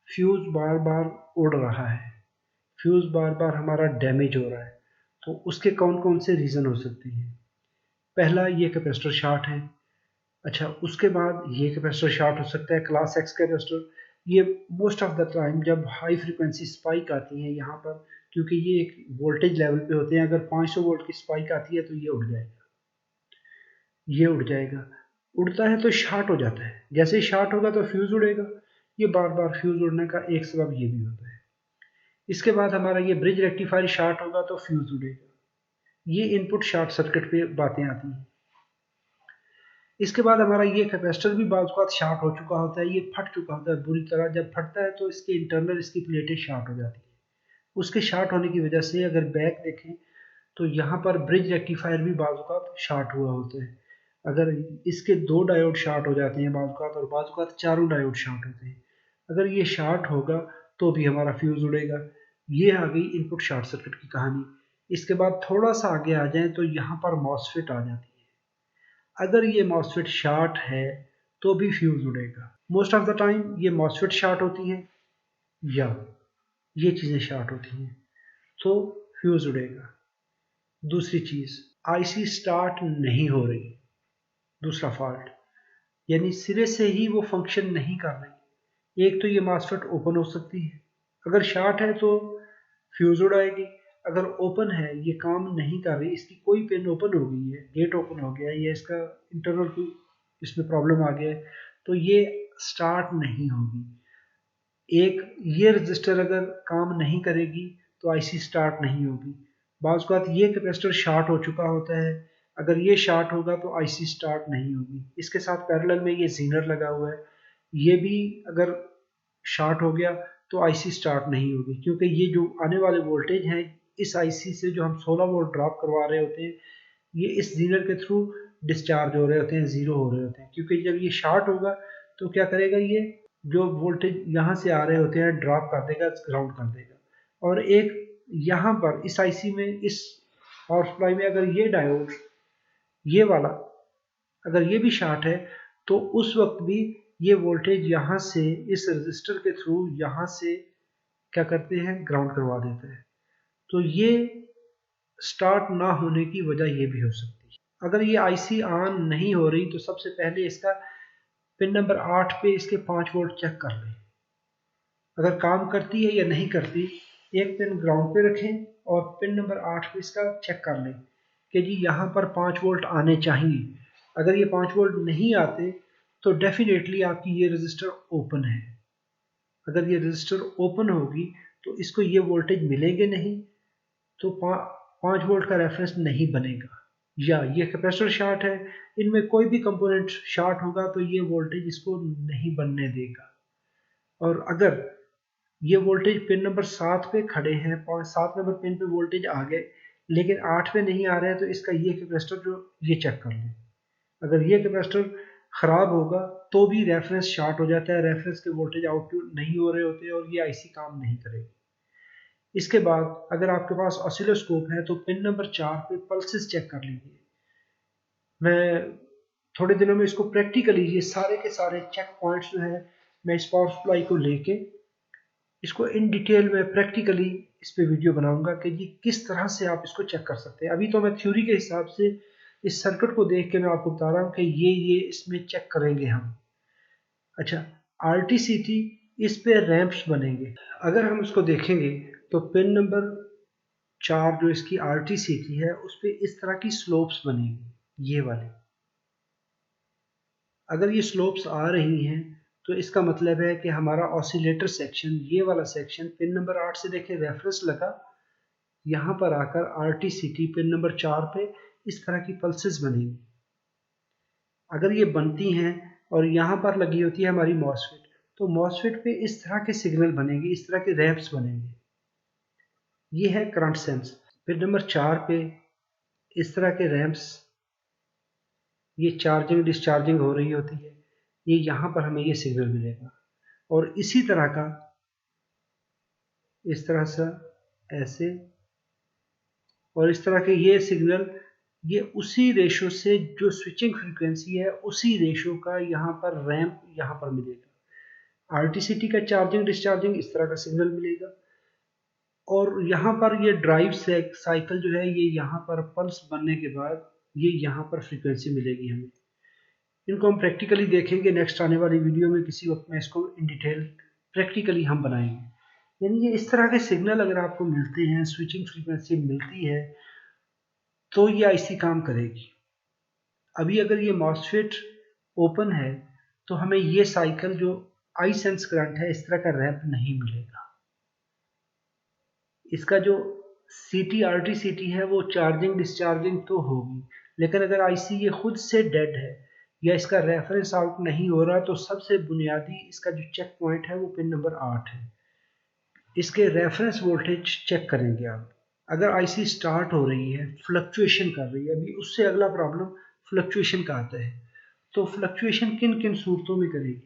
फ्यूज बार बार उड़ रहा है, फ्यूज बार बार हमारा डैमेज हो रहा है, तो उसके कौन कौन से रीज़न हो सकते हैं। पहला, ये कैपेसिटर शॉर्ट है। अच्छा, उसके बाद ये कैपेसिटर शॉर्ट हो सकता है क्लास एक्स कैपेसिटर। ये मोस्ट ऑफ द टाइम जब हाई फ्रीक्वेंसी स्पाइक आती है यहाँ पर, क्योंकि ये एक वोल्टेज लेवल पे होते हैं, अगर 500 वोल्ट की स्पाइक आती है तो ये उड़ जाएगा, ये उड़ जाएगा। उड़ता है तो शॉर्ट हो जाता है, जैसे ही शॉर्ट होगा तो फ्यूज उड़ेगा। ये बार बार फ्यूज उड़ने का एक सबब ये भी होता है। इसके बाद हमारा ये ब्रिज रेक्टिफायर शॉर्ट होगा तो फ्यूज उड़ेगा। ये इनपुट शॉर्ट सर्किट पे बातें आती हैं। इसके बाद हमारा ये कैपेसिटर भी बाज़ औक़ात शॉर्ट हो चुका होता है, ये फट चुका होता है बुरी तरह। जब फटता है तो इसके इंटरनल इसकी प्लेटें शॉर्ट हो जाती है। उसके शॉर्ट होने की वजह से अगर बैक देखें तो यहाँ पर ब्रिज रेक्टिफायर भी बाज़ औक़ात शॉर्ट हुआ होता है। अगर इसके 2 डायोड शॉर्ट हो जाते हैं बाज़ औक़ात, और बाज़ औक़ात चारों डायोड शॉर्ट होते हैं। अगर ये शॉर्ट होगा तो भी हमारा फ्यूज़ उड़ेगा। ये आ गई इनपुट शॉर्ट सर्किट की कहानी। इसके बाद थोड़ा सा आगे आ जाए तो यहाँ पर मॉसफेट आ जाती है। अगर ये मॉसफेट शॉर्ट है तो भी फ्यूज उड़ेगा। मोस्ट ऑफ द टाइम ये मॉसफेट शॉर्ट होती है या ये चीज़ें शॉर्ट होती हैं तो फ्यूज उड़ेगा। दूसरी चीज़, आईसी स्टार्ट नहीं हो रही, दूसरा फॉल्ट, यानी सिरे से ही वो फंक्शन नहीं कर रही। एक तो ये मॉसफेट ओपन हो सकती है, अगर शॉर्ट है तो फ्यूज उड़ाएगी। अगर ओपन है, ये काम नहीं कर रही, इसकी कोई पिन ओपन हो गई है, गेट ओपन हो गया है, या इसका इंटरनल कोई इसमें प्रॉब्लम आ गया है, तो ये स्टार्ट नहीं होगी। एक ये रजिस्टर अगर काम नहीं करेगी तो आईसी स्टार्ट नहीं होगी। बाज़ औक़ात ये कैपेसिटर शॉर्ट हो चुका होता है, अगर ये शॉर्ट होगा तो आईसी स्टार्ट नहीं होगी। इसके साथ पैरेलल में ये जीनर लगा हुआ है, ये भी अगर शॉर्ट हो गया तो आईसी स्टार्ट नहीं होगी, क्योंकि ये जो आने वाले वोल्टेज हैं इस आईसी से जो हम 16 वोल्ट ड्रॉप करवा रहे होते हैं, ये इस जीनर के थ्रू डिस्चार्ज हो रहे होते हैं, ज़ीरो हो रहे होते हैं। क्योंकि जब ये शॉर्ट होगा तो क्या करेगा, ये जो वोल्टेज यहाँ से आ रहे होते हैं ड्रॉप कर देगा, ग्राउंड कर देगा। और एक यहाँ पर इस आईसी में, इस पावर सप्लाई में अगर ये डायोड, ये वाला, अगर ये भी शॉर्ट है तो उस वक्त भी ये वोल्टेज यहाँ से इस रजिस्टर के थ्रू यहाँ से क्या करते हैं, ग्राउंड करवा देते हैं। तो ये स्टार्ट ना होने की वजह ये भी हो सकती है। अगर ये आईसी ऑन नहीं हो रही तो सबसे पहले इसका पिन नंबर 8 पे इसके 5 वोल्ट चेक कर लें। अगर काम करती है या नहीं करती, एक पिन ग्राउंड पे रखें और पिन नंबर 8 पे इसका चेक कर लें कि जी यहाँ पर 5 वोल्ट आने चाहिए। अगर ये 5 वोल्ट नहीं आते तो डेफिनेटली आपकी ये रजिस्टर ओपन है। अगर ये रजिस्टर ओपन होगी तो इसको ये वोल्टेज मिलेंगे नहीं, तो 5 वोल्ट का रेफरेंस नहीं बनेगा, या ये कैपेसिटर शॉर्ट है, इनमें कोई भी कंपोनेंट शॉर्ट होगा तो ये वोल्टेज इसको नहीं बनने देगा। और अगर ये वोल्टेज पिन नंबर 7 पे खड़े हैं, 7 नंबर पिन पे वोल्टेज आ गए लेकिन 8 पे नहीं आ रहे हैं, तो इसका ये कैपेसिटर जो ये चेक कर लें। अगर ये कैपेसिटर खराब होगा तो भी रेफरेंस शॉर्ट हो जाता है, रेफरेंस के वोल्टेज आउटपुट नहीं हो रहे होते और ये आईसी काम नहीं करेगी। इसके बाद अगर आपके पास ऑसिलोस्कोप है तो पिन नंबर 4 पे पल्सेस चेक कर लीजिए। मैं थोड़े दिनों में इसको प्रैक्टिकली ये सारे के सारे चेक पॉइंट्स जो है मैं इस पावर सप्लाई को लेके इसको इन डिटेल में प्रैक्टिकली इस पे वीडियो बनाऊंगा कि ये किस तरह से आप इसको चेक कर सकते हैं। अभी तो मैं थ्योरी के हिसाब से इस सर्किट को देख के मैं आपको बता रहा हूँ कि ये इसमें चेक करेंगे हम। अच्छा, RTCT इस पे रैंप्स बनेंगे। अगर हम इसको देखेंगे तो पिन नंबर 4 जो इसकी RTCT है उस पे इस तरह की स्लोप्स बनेगी, ये वाली। अगर ये स्लोप्स आ रही हैं तो इसका मतलब है कि हमारा ऑसिलेटर सेक्शन, ये वाला सेक्शन पिन नंबर 8 से देखें रेफरेंस लगा, यहाँ पर आकर RTCT पिन नंबर 4 पे इस तरह की पल्सेस बनेंगी। अगर ये बनती हैं और यहाँ पर लगी होती है हमारी मॉसफेट, तो मॉसफेट पे इस तरह के सिग्नल बनेंगे, इस तरह के रैंप्स बनेंगे। ये है करंट सेंस। पिन नंबर 4 पे इस तरह के रैंप्स, ये चार्जिंग डिस्चार्जिंग हो रही होती है, ये यहाँ पर हमें ये सिग्नल मिलेगा। और इसी तरह का इस तरह से ऐसे, और इस तरह के ये सिग्नल, ये उसी रेशो से जो स्विचिंग फ्रीक्वेंसी है उसी रेशो का यहाँ पर रैंप यहाँ पर मिलेगा। RTCT का चार्जिंग डिस्चार्जिंग इस तरह का सिग्नल मिलेगा और यहाँ पर ये ड्राइव साइकिल जो है ये यहाँ पर पल्स बनने के बाद ये यहाँ पर फ्रीक्वेंसी मिलेगी हमें। इनको हम प्रैक्टिकली देखेंगे नेक्स्ट आने वाली वीडियो में, किसी वक्त में इसको इन डिटेल प्रैक्टिकली हम बनाएंगे। यानी ये इस तरह के सिग्नल अगर आपको मिलते हैं, स्विचिंग फ्रीक्वेंसी मिलती है, तो ये आईसी काम करेगी। अभी अगर ये मॉसफेट ओपन है तो हमें ये साइकिल जो आई सेंस करंट है इस तरह का रैंप नहीं मिलेगा। इसका जो CT RTCT है वो चार्जिंग डिस्चार्जिंग तो होगी, लेकिन अगर आईसी ये खुद से डेड है या इसका रेफरेंस आउट नहीं हो रहा तो सबसे बुनियादी इसका जो चेक पॉइंट है वो पिन नंबर 8 है। इसके रेफरेंस वोल्टेज चेक करेंगे आप। अगर आईसी स्टार्ट हो रही है, फ्लक्चुएशन कर रही है, अभी उससे अगला प्रॉब्लम फ्लक्चुएशन का आता है। तो फ्लक्चुएशन किन किन सूरतों में करेगी?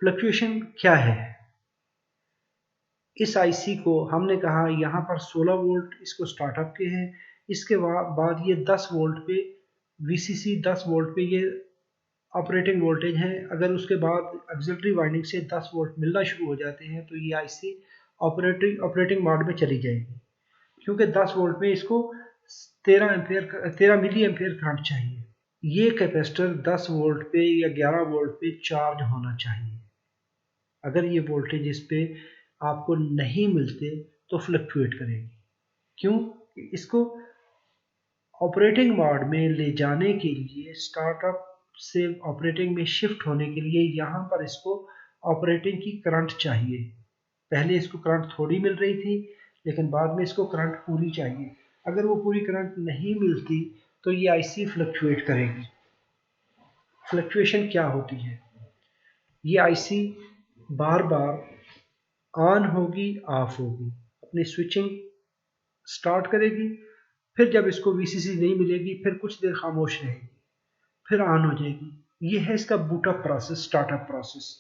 फ्लक्चुएशन क्या है? इस आईसी को हमने कहा यहाँ पर 16 वोल्ट इसको स्टार्टअप के हैं, इसके बाद ये 10 वोल्ट पे VCC 10 वोल्ट पे ये ऑपरेटिंग वोल्टेज है। अगर उसके बाद ऑक्सिलरी वाइंडिंग से 10 वोल्ट मिलना शुरू हो जाते हैं तो ये आईसी ऑपरेटिंग मोड में चली जाएगी, क्योंकि 10 वोल्ट में इसको 13 मिली एम्पियर करंट चाहिए। ये कैपेसिटर 10 वोल्ट पे या 11 वोल्ट पे चार्ज होना चाहिए। अगर ये वोल्टेज इस पे आपको नहीं मिलते तो फ्लक्चुएट करेगी। क्यों? इसको ऑपरेटिंग मोड में ले जाने के लिए, स्टार्टअप से ऑपरेटिंग में शिफ्ट होने के लिए यहाँ पर इसको ऑपरेटिंग की करंट चाहिए। पहले इसको करंट थोड़ी मिल रही थी लेकिन बाद में इसको करंट पूरी चाहिए। अगर वो पूरी करंट नहीं मिलती तो ये आईसी फ्लक्चुएट करेगी। फ्लक्चुएशन क्या होती है? ये आईसी बार बार ऑन होगी, ऑफ होगी, अपनी स्विचिंग स्टार्ट करेगी, फिर जब इसको VCC नहीं मिलेगी फिर कुछ देर खामोश रहेगी, फिर ऑन हो जाएगी। ये है इसका बूटअप प्रोसेस, स्टार्टअप प्रोसेस।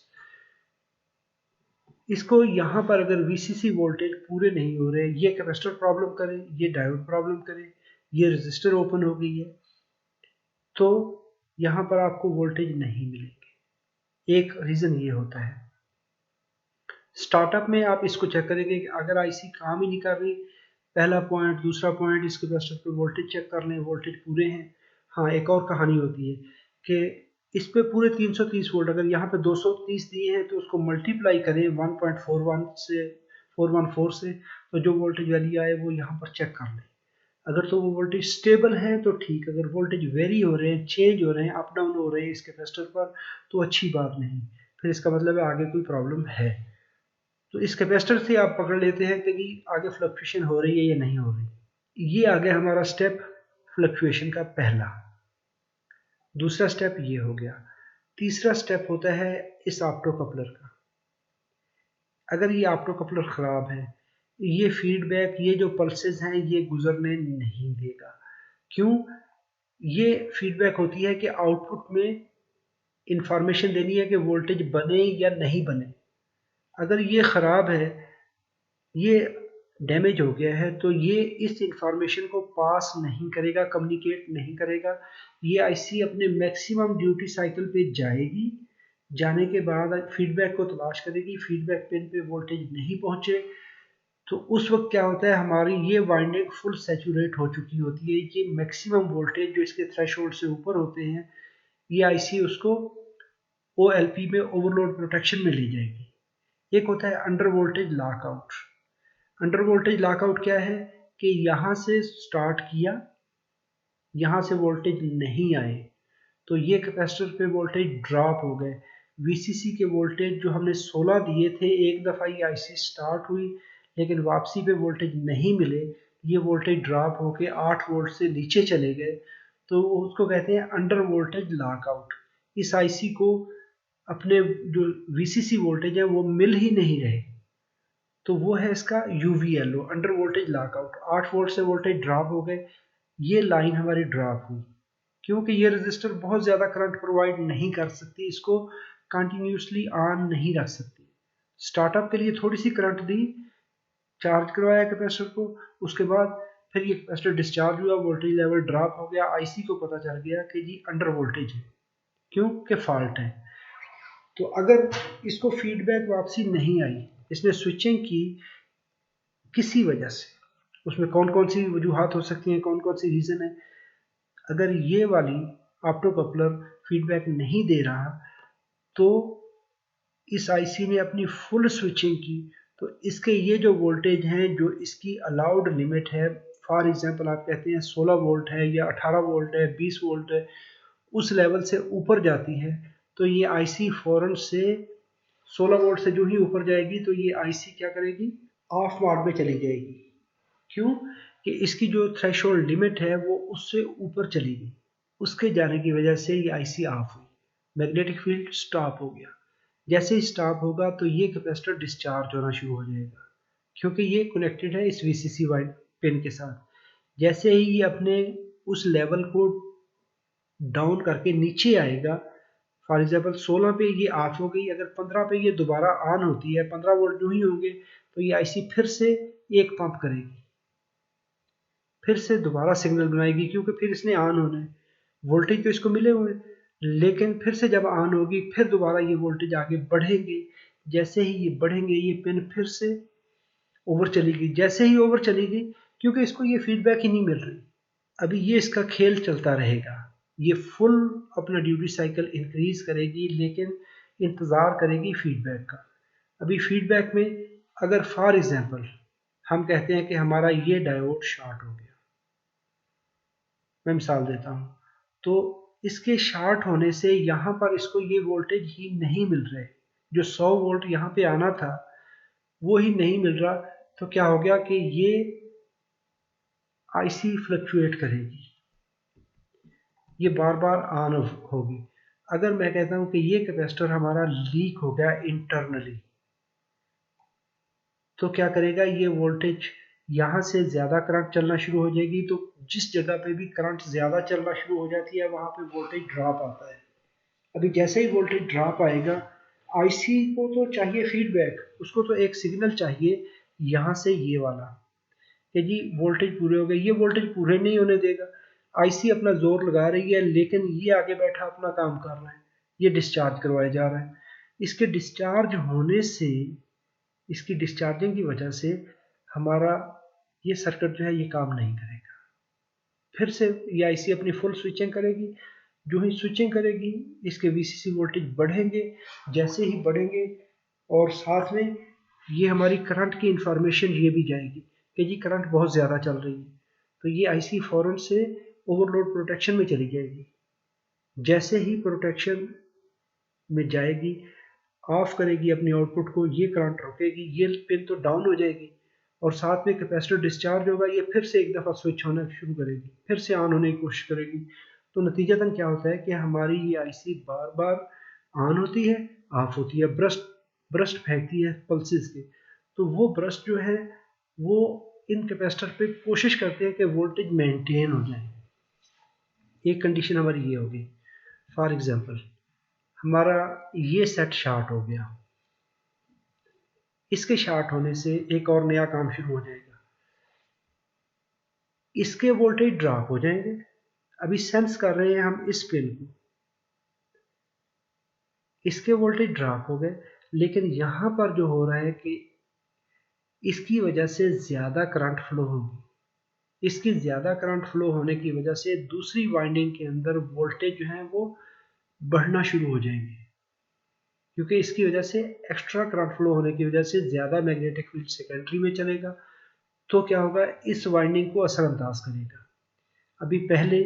इसको यहाँ पर अगर VCC वोल्टेज पूरे नहीं हो रहे, ये कैपेसिटर प्रॉब्लम करे, ये डायोड प्रॉब्लम करे, ये रजिस्टर ओपन हो गई है, तो यहाँ पर आपको वोल्टेज नहीं मिलेगी। एक रीज़न ये होता है। स्टार्टअप में आप इसको चेक करेंगे कि अगर आईसी काम ही नहीं कर रही, पहला पॉइंट, दूसरा पॉइंट, इस कैपेसिटर पे वोल्टेज चेक कर लें, वोल्टेज पूरे हैं। हाँ, एक और कहानी होती है कि इस पे पूरे 330 वोल्ट, अगर यहाँ पे 230 दिए हैं तो उसको मल्टीप्लाई करें 1.41 से 414 से, तो जो वोल्टेज वैल्यू आए वो यहाँ पर चेक कर लें। अगर तो वो वोल्टेज स्टेबल है तो ठीक, अगर वोल्टेज वेरी हो रहे हैं, चेंज हो रहे हैं, अप डाउन हो रहे हैं इस कैपेसिटर पर, तो अच्छी बात नहीं, फिर इसका मतलब है आगे कोई प्रॉब्लम है। तो इस कैपेसिटर से आप पकड़ लेते हैं कि आगे फ्लक्चुएशन हो रही है या नहीं हो रही। ये आ गया हमारा स्टेप फ्लक्चुएशन का पहला। दूसरा स्टेप ये हो गया। तीसरा स्टेप होता है इस ऑप्टोकपलर का। अगर ये ऑप्टोकपलर खराब है, ये फीडबैक, ये जो पल्सेस हैं, ये गुजरने नहीं देगा। क्यों? ये फीडबैक होती है कि आउटपुट में इंफॉर्मेशन देनी है कि वोल्टेज बने या नहीं बने। अगर ये खराब है, ये डैमेज हो गया है, तो ये इस इंफॉर्मेशन को पास नहीं करेगा, कम्युनिकेट नहीं करेगा। ये आईसी अपने मैक्सिमम ड्यूटी साइकिल पे जाएगी, जाने के बाद फीडबैक को तलाश करेगी, फीडबैक पिन पे वोल्टेज नहीं पहुंचे तो उस वक्त क्या होता है, हमारी ये वाइंडिंग फुल सैचुरेट हो चुकी होती है। ये मैक्सिमम वोल्टेज जो इसके थ्रेशोल्ड से ऊपर होते हैं, ये आईसी उसको ओएलपी में, ओवरलोड प्रोटेक्शन में ले जाएगी। एक होता है under voltage lockout. Under voltage lockout क्या है कि यहाँ से स्टार्ट किया, यहाँ से वोल्टेज नहीं आए, तो ये कैपेसिटर पे वोल्टेज ड्रॉप हो गए। वीसीसी के वोल्टेज जो हमने 16 दिए थे, एक दफ़ा ये आईसी स्टार्ट हुई लेकिन वापसी पे वोल्टेज नहीं मिले, ये वोल्टेज ड्रॉप होके 8 वोल्ट से नीचे चले गए, तो उसको कहते हैं अंडर वोल्टेज लॉकआउट। इस आईसी को अपने जो वीसीसी वोल्टेज है वो मिल ही नहीं रहे, तो वो है इसका यूवीएलओ, अंडर वोल्टेज लॉकआउट। 8 वोल्ट से वोल्टेज ड्रॉप हो गए, ये लाइन हमारी ड्रॉप हुई, क्योंकि ये रजिस्टर बहुत ज़्यादा करंट प्रोवाइड नहीं कर सकती, इसको कंटिन्यूसली ऑन नहीं रख सकती। स्टार्टअप के लिए थोड़ी सी करंट दी, चार्ज करवाया कैपेसिटर को, उसके बाद फिर ये कैपेसिटर डिस्चार्ज हुआ, वोल्टेज लेवल ड्रॉप हो गया, आईसी को पता चल गया कि जी अंडर वोल्टेज है, क्यों कि फॉल्ट है। तो अगर इसको फीडबैक वापसी नहीं आई, इसने स्विचिंग की किसी वजह से, उसमें कौन कौन सी वजूहात हो सकती हैं, कौन कौन सी रीज़न है। अगर ये वाली ऑप्टोकपलर फीडबैक नहीं दे रहा, तो इस आईसी ने अपनी फुल स्विचिंग की, तो इसके ये जो वोल्टेज हैं, जो इसकी अलाउड लिमिट है, फॉर एग्जांपल आप कहते हैं 16 वोल्ट है या 18 वोल्ट है, 20 वोल्ट है, उस लेवल से ऊपर जाती है, तो ये आईसी फौरन से 16 वोल्ट से जो ही ऊपर जाएगी तो ये आईसी क्या करेगी, ऑफ मोड में चली जाएगी। क्यों कि इसकी जो थ्रेशोल्ड लिमिट है वो उससे ऊपर चली गई, उसके जाने की वजह से ये आईसी ऑफ हुई, मैग्नेटिक फील्ड स्टॉप हो गया। जैसे ही स्टॉप होगा तो ये कैपेसिटर डिस्चार्ज होना शुरू हो जाएगा, क्योंकि ये कनेक्टेड है इस वीसीसी वाइड पिन के साथ। जैसे ही ये अपने उस लेवल को डाउन करके नीचे आएगा, फॉर एग्जाम्पल 16 पे ये ऑफ हो गई, अगर 15 पे ये दोबारा ऑन होती है, 15 वोल्ट जो ही होंगे, तो ये आईसी फिर से एक पंप करेगी, फिर से दोबारा सिग्नल बनाएगी, क्योंकि फिर इसने ऑन होना है, वोल्टेज तो इसको मिले हुए, लेकिन फिर से जब ऑन होगी फिर दोबारा ये वोल्टेज आगे बढ़ेंगे। जैसे ही ये बढ़ेंगे ये पिन फिर से ओवर चली गई, जैसे ही ओवर चली गई, क्योंकि इसको ये फीडबैक ही नहीं मिल रही, अभी ये इसका खेल चलता रहेगा। ये फुल अपना ड्यूटी साइकिल इंक्रीज करेगी लेकिन इंतज़ार करेगी फीडबैक का। अभी फीडबैक में अगर फॉर एग्जांपल हम कहते हैं कि हमारा ये डायोड शॉर्ट हो गया, मैं मिसाल देता हूँ, तो इसके शॉर्ट होने से यहाँ पर इसको ये वोल्टेज ही नहीं मिल रहे, जो 100 वोल्ट यहाँ पे आना था वो ही नहीं मिल रहा, तो क्या हो गया कि ये आईसी फ्लक्चुएट करेगी, ये बार बार ऑन होगी। अगर मैं कहता हूँ कि ये कैपेसिटर हमारा लीक हो गया इंटरनली, तो क्या करेगा, ये वोल्टेज यहाँ से ज़्यादा करंट चलना शुरू हो जाएगी, तो जिस जगह पे भी करंट ज़्यादा चलना शुरू हो जाती है वहाँ पे वोल्टेज ड्रॉप आता है। अभी जैसे ही वोल्टेज ड्रॉप आएगा, आईसी को तो चाहिए फीडबैक, उसको तो एक सिग्नल चाहिए यहाँ से ये वाला कि जी वोल्टेज पूरे हो गए। ये वोल्टेज पूरे नहीं होने देगा, आईसी अपना जोर लगा रही है लेकिन ये आगे बैठा अपना काम कर रहा है, ये डिस्चार्ज करवाया जा रहा है। इसके डिस्चार्ज होने से, इसकी डिस्चार्जिंग की वजह से हमारा ये सर्किट जो है ये काम नहीं करेगा। फिर से ये आईसी अपनी फुल स्विचिंग करेगी। जो ही स्विचिंग करेगी इसके वीसीसी वोल्टेज बढ़ेंगे। जैसे ही बढ़ेंगे और साथ में ये हमारी करंट की इंफॉर्मेशन ये भी जाएगी कि जी करंट बहुत ज़्यादा चल रही है, तो ये आईसी फ़ौरन से ओवरलोड प्रोटेक्शन में चली जाएगी। जैसे ही प्रोटेक्शन में जाएगी, ऑफ करेगी अपनी आउटपुट को, ये करंट रोकेगी, ये पिन तो डाउन हो जाएगी और साथ में कैपेसिटर डिस्चार्ज होगा, ये फिर से एक दफ़ा स्विच होना शुरू करेगी, फिर से ऑन होने की कोशिश करेगी। तो नतीजतन क्या होता है कि हमारी ये आईसी बार बार ऑन होती है, ऑफ होती है, ब्रस्ट फेंकती है पल्सेस के। तो वो ब्रस्ट जो है वो इन कैपेसिटर पे कोशिश करते हैं कि वोल्टेज मेंटेन हो जाए। एक कंडीशन हमारी ये होगी, फॉर एग्जांपल हमारा ये सेट शॉर्ट हो गया, इसके शॉर्ट होने से एक और नया काम शुरू हो जाएगा, इसके वोल्टेज ड्रॉप हो जाएंगे। अभी सेंस कर रहे हैं हम इस पिन को, इसके वोल्टेज ड्रॉप हो गए, लेकिन यहां पर जो हो रहा है कि इसकी वजह से ज़्यादा करंट फ्लो होगी। इसकी ज़्यादा करंट फ्लो होने की वजह से दूसरी वाइंडिंग के अंदर वोल्टेज जो है वो बढ़ना शुरू हो जाएंगे, क्योंकि इसकी वजह से एक्स्ट्रा करंट फ्लो होने की वजह से ज़्यादा मैग्नेटिक फील्ड सेकेंडरी में चलेगा। तो क्या होगा, इस वाइंडिंग को असरअंदाज करेगा। अभी पहले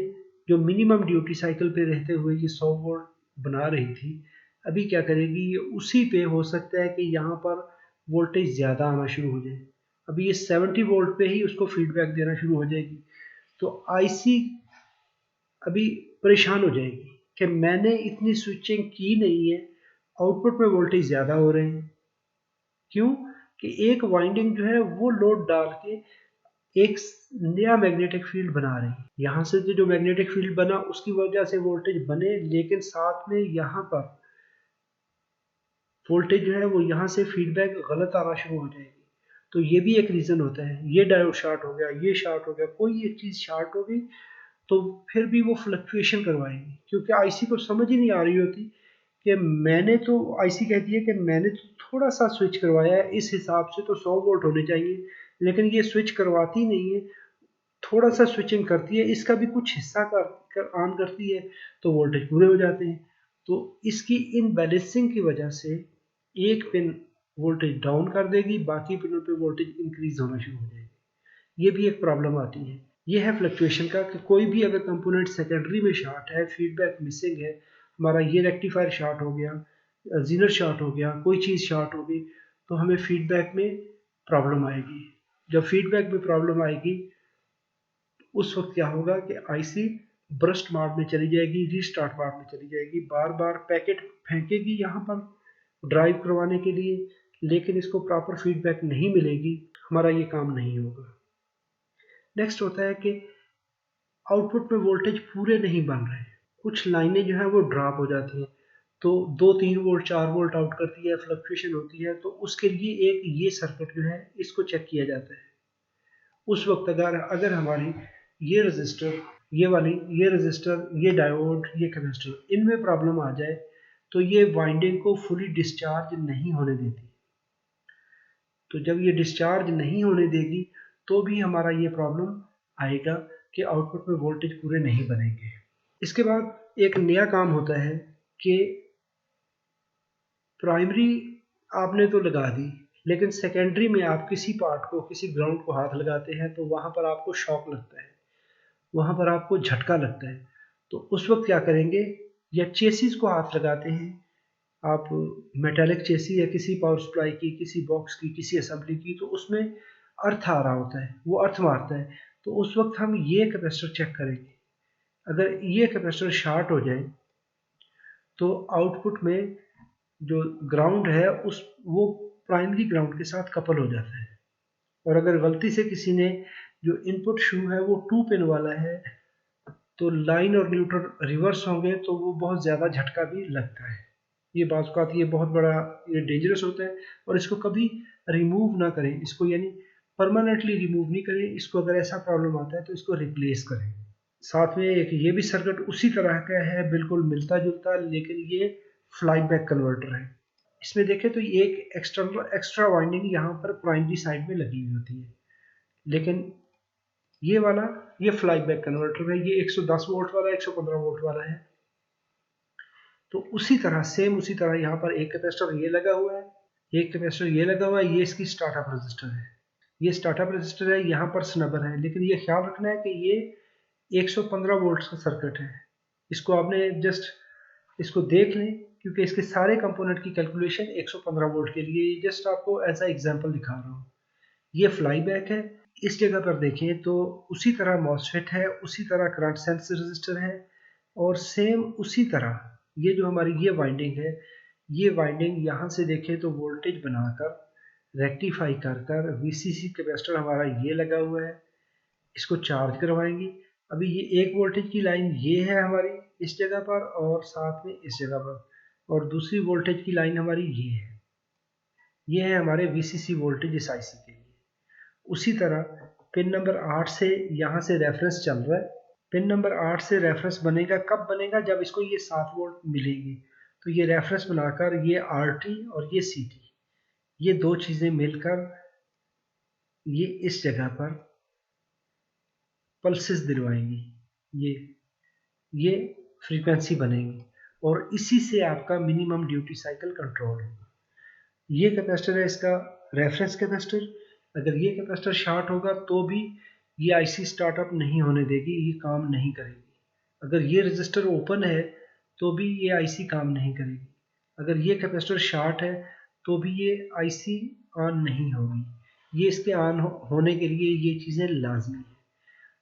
जो मिनिमम ड्यूटी साइकिल पे रहते हुए ये 100 वोल्ट बना रही थी, अभी क्या करेगी, ये उसी पे हो सकता है कि यहाँ पर वोल्टेज ज़्यादा आना शुरू हो जाए। अभी ये 70 वोल्ट पे ही उसको फीडबैक देना शुरू हो जाएगी। तो आईसी अभी परेशान हो जाएगी कि मैंने इतनी स्विचिंग की नहीं है, आउटपुट में वोल्टेज ज़्यादा हो रहे हैं। क्यों कि एक वाइंडिंग जो है वो लोड डाल के एक नया मैग्नेटिक फील्ड बना रही है। यहाँ से जो मैग्नेटिक फील्ड बना उसकी वजह से वोल्टेज बने, लेकिन साथ में यहाँ पर वोल्टेज जो है वो यहाँ से फीडबैक गलत आना शुरू हो जाएगी। तो ये भी एक रीज़न होता है। ये डायोड शॉर्ट हो गया, ये शॉर्ट हो गया, कोई एक चीज़ शॉर्ट हो गई तो फिर भी वो फ्लक्चुएशन करवाएंगे, क्योंकि आईसी को समझ ही नहीं आ रही होती कि मैंने तो, आईसी कहती है कि मैंने तो थोड़ा सा स्विच करवाया है, इस हिसाब से तो 100 वोल्ट होने चाहिए, लेकिन ये स्विच करवाती नहीं है, थोड़ा सा स्विचिंग करती है, इसका भी कुछ हिस्सा ऑन करती है तो वोल्टेज पूरे हो जाते हैं। तो इसकी इन बैलेंसिंग की वजह से एक पिन वोल्टेज डाउन कर देगी, बाकी पिनों पे वोल्टेज इंक्रीज होना शुरू हो जाएगी। ये भी एक प्रॉब्लम आती है। ये है फ्लक्चुएशन का कि कोई भी अगर कंपोनेंट सेकेंडरी में शॉर्ट है, फीडबैक मिसिंग है, हमारा ये रेक्टिफायर शॉर्ट हो गया, जीनर शॉर्ट हो गया, कोई चीज़ शॉर्ट हो गई, तो हमें फीडबैक में प्रॉब्लम आएगी। जब फीडबैक में प्रॉब्लम आएगी उस वक्त क्या होगा कि आईसी ब्रस्ट मोड में चली जाएगी, रीस्टार्ट मोड में चली जाएगी, बार बार पैकेट फेंकेगी यहाँ पर ड्राइव करवाने के लिए, लेकिन इसको प्रॉपर फीडबैक नहीं मिलेगी, हमारा ये काम नहीं होगा। नेक्स्ट होता है कि आउटपुट में वोल्टेज पूरे नहीं बन रहे, कुछ लाइनें जो है वो ड्रॉप हो जाती हैं, तो 2-3 वोल्ट 4 वोल्ट आउट करती है, फ्लक्चुएशन होती है। तो उसके लिए एक ये सर्किट जो है इसको चेक किया जाता है। उस वक्त अगर हमारी ये रजिस्टर, ये रजिस्टर, ये डायोड, ये कैपेसिटर, इनमें प्रॉब्लम आ जाए तो ये वाइंडिंग को फुली डिस्चार्ज नहीं होने देती। तो जब ये डिस्चार्ज नहीं होने देगी तो भी हमारा ये प्रॉब्लम आएगा कि आउटपुट में वोल्टेज पूरे नहीं बनेंगे। इसके बाद एक नया काम होता है कि प्राइमरी आपने तो लगा दी, लेकिन सेकेंडरी में आप किसी पार्ट को, किसी ग्राउंड को हाथ लगाते हैं तो वहाँ पर आपको शॉक लगता है, वहाँ पर आपको झटका लगता है। तो उस वक्त क्या करेंगे, या चेसिस को हाथ लगाते हैं आप, मेटालिक चेसी है किसी पावर सप्लाई की, किसी बॉक्स की, किसी असेंबली की, तो उसमें अर्थ आ रहा होता है, वो अर्थ मारता है। तो उस वक्त हम ये कैपेसिटर चेक करेंगे। अगर ये कैपेसिटर शॉर्ट हो जाए तो आउटपुट में जो ग्राउंड है उस वो प्राइमरी ग्राउंड के साथ कपल हो जाता है। और अगर गलती से किसी ने जो इनपुट शू है वो 2 पिन वाला है तो लाइन और न्यूट्रल रिवर्स होंगे तो वो बहुत ज़्यादा झटका भी लगता है। ये बात ये बहुत बड़ा, ये डेंजरस होता है और इसको कभी रिमूव ना करें, इसको यानी परमानेंटली रिमूव नहीं करें इसको। अगर ऐसा प्रॉब्लम आता है तो इसको रिप्लेस करें। साथ में एक ये भी सर्किट उसी तरह का है, बिल्कुल मिलता जुलता, लेकिन ये फ्लाई बैक कन्वर्टर है। इसमें देखें तो एक एक्स्ट्रा वाइंडिंग यहाँ पर प्राइमरी साइड में लगी हुई होती है, लेकिन ये वाला ये फ्लाई बैक कन्वर्टर है, ये 110 वोल्ट वाला 115 वोल्ट वाला है। तो उसी तरह सेम उसी तरह यहाँ पर एक कैपेसिटर ये लगा हुआ है, एक कैपेसिटर ये लगा हुआ है, ये इसकी स्टार्टअप रजिस्टर है, ये स्टार्टअप रजिस्टर है, यहाँ पर स्नबर है। लेकिन ये ख्याल रखना है कि ये 115 वोल्ट का सर्किट है। इसको आपने जस्ट इसको देख लें, क्योंकि इसके सारे कंपोनेंट की कैलकुलेशन 115 वोल्ट के लिए, जस्ट आपको ऐसा एग्जांपल दिखा रहा हूँ। ये फ्लाई बैक है। इस जगह पर देखें तो उसी तरह मॉसफेट है, उसी तरह करंट सेंस रजिस्टर है, और सेम उसी तरह ये जो हमारी ये वाइंडिंग है, ये वाइंडिंग यहाँ से देखें तो वोल्टेज बनाकर रेक्टिफाई कर कर वीसीसी कैपेसिटर हमारा ये लगा हुआ है, इसको चार्ज करवाएंगे। अभी ये एक वोल्टेज की लाइन ये है हमारी इस जगह पर, और साथ में इस जगह पर, और दूसरी वोल्टेज की लाइन हमारी ये है हमारे वीसीसी वोल्टेज इस आईसी के लिए। उसी तरह पिन नंबर 8 से यहाँ से रेफरेंस चल रहा है। पिन नंबर 8 से रेफरेंस बनेगा, कब बनेगा? जब इसको ये 7 वोल्ट मिलेंगे। तो ये रेफरेंस बनाकर ये आरटी और ये सीटी, ये दो चीज़ें मिलकर ये इस जगह पर पल्सेस दिलवाएंगी, ये फ्रीक्वेंसी बनेगी, और इसी से आपका मिनिमम ड्यूटी साइकिल कंट्रोल होगा। ये कैपेसिटर है इसका रेफरेंस कैपेसिटर। अगर ये कैपेसिटर शॉर्ट होगा तो भी ये आईसी स्टार्टअप नहीं होने देगी, ये काम नहीं करेगी। अगर ये रजिस्टर ओपन है तो भी ये आईसी काम नहीं करेगी। अगर ये कैपेसिटर शॉर्ट है तो भी ये आईसी ऑन नहीं होगी। ये इसके ऑन होने के लिए ये चीज़ें लाजमी है।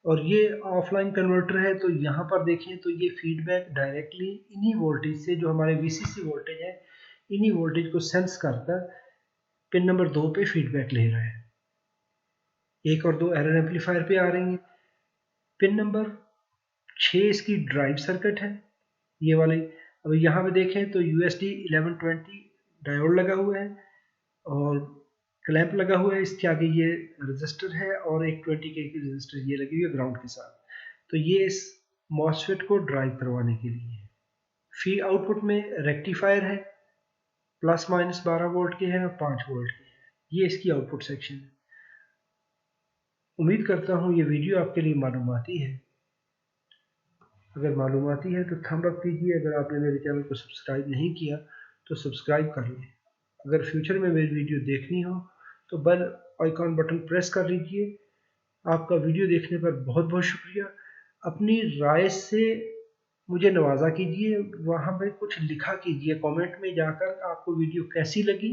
और ये ऑफलाइन कन्वर्टर है, तो यहाँ पर देखें तो ये फीडबैक डायरेक्टली इन्हीं वोल्टेज से, जो हमारे वीसीसी वोल्टेज है, इन्हीं वोल्टेज को सेंस करकर पिन नंबर 2 पे फीडबैक ले रहा है। 1 और 2 एरर एम्पलीफायर पे आ रही है। पिन नंबर 6 इसकी ड्राइव सर्किट है, ये वाली। अब यहाँ पे देखें तो यूएसडी 1120 डायोड लगा हुआ है और क्लैंप लगा हुआ है। इसके आगे ये रजिस्टर है और एक 20K की रजिस्टर ये लगी हुई है ग्राउंड के साथ। तो ये इस मॉसफेट को ड्राइव करवाने के लिए है। फी आउटपुट में रेक्टिफायर है, प्लस माइनस 12 वोल्ट के हैं और 5 वोल्ट के हैं। ये इसकी आउटपुट सेक्शन है। उम्मीद करता हूँ ये वीडियो आपके लिए मालूमाती है। अगर मालूमाती है तो थंब अप कीजिए। अगर आपने मेरे चैनल को सब्सक्राइब नहीं किया तो सब्सक्राइब कर लें। अगर फ्यूचर में मेरी वीडियो देखनी हो तो बेल आइकॉन बटन प्रेस कर लीजिए। आपका वीडियो देखने पर बहुत बहुत शुक्रिया। अपनी राय से मुझे नवाजा कीजिए, वहाँ पे कुछ लिखा कीजिए कमेंट में जाकर आपको वीडियो कैसी लगी।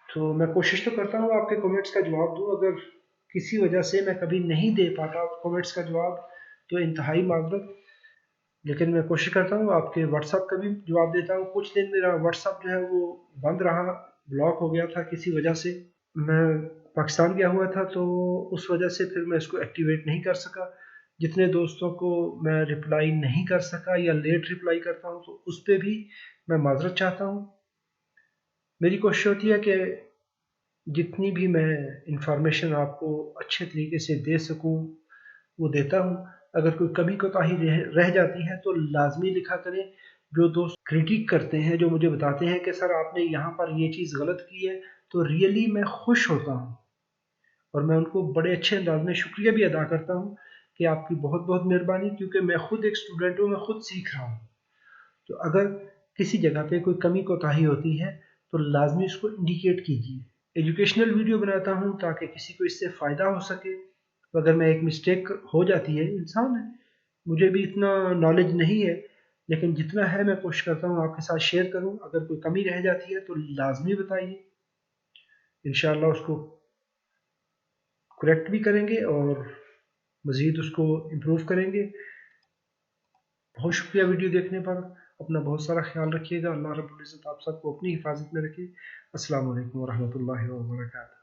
तो मैं कोशिश तो करता हूँ आपके कमेंट्स का जवाब दूँ। अगर किसी वजह से मैं कभी नहीं दे पाता कमेंट्स का जवाब तो इंतहाई माजरत, लेकिन मैं कोशिश करता हूँ आपके व्हाट्सअप का भी जवाब देता हूँ। कुछ दिन मेरा व्हाट्सअप जो है वो बंद रहा, ब्लॉक हो गया था किसी वजह से। मैं पाकिस्तान गया हुआ था तो उस वजह से फिर मैं इसको एक्टिवेट नहीं कर सका। जितने दोस्तों को मैं रिप्लाई नहीं कर सका या लेट रिप्लाई करता हूँ तो उस पर भी मैं माजरत चाहता हूँ। मेरी कोशिश होती है कि जितनी भी मैं इंफॉर्मेशन आपको अच्छे तरीके से दे सकूँ वो देता हूँ। अगर कोई कमी कोताही रह जाती है तो लाजमी लिखा करें। जो दोस्त क्रिटिक करते हैं, जो मुझे बताते हैं कि सर आपने यहाँ पर ये चीज़ गलत की है, तो रियली मैं खुश होता हूँ और मैं उनको बड़े अच्छे अंदाज में शुक्रिया भी अदा करता हूँ कि आपकी बहुत बहुत मेहरबानी, क्योंकि मैं खुद एक स्टूडेंट हूँ, मैं खुद सीख रहा हूँ। तो अगर किसी जगह पे कोई कमी कोताही होती है तो लाजमी उसको इंडिकेट कीजिए। एजुकेशनल वीडियो बनाता हूँ ताकि किसी को इससे फ़ायदा हो सके। तो अगर मैं एक मिस्टेक हो जाती है, इंसान है, मुझे भी इतना नॉलेज नहीं है, लेकिन जितना है मैं कोशिश करता हूँ आपके साथ शेयर करूँ। अगर कोई कमी रह जाती है तो लाजमी बताइए, इंशाल्लाह उसको करेक्ट भी करेंगे और मज़ीद उसको इम्प्रूव करेंगे। बहुत शुक्रिया वीडियो देखने पर। अपना बहुत सारा ख्याल रखिएगा। अल्लाह रब्बुल इज़्ज़त आप सबको अपनी हिफाजत में रखे। अस्सलाम वालेकुम वरहमतुल्लाहि व बरकातहू।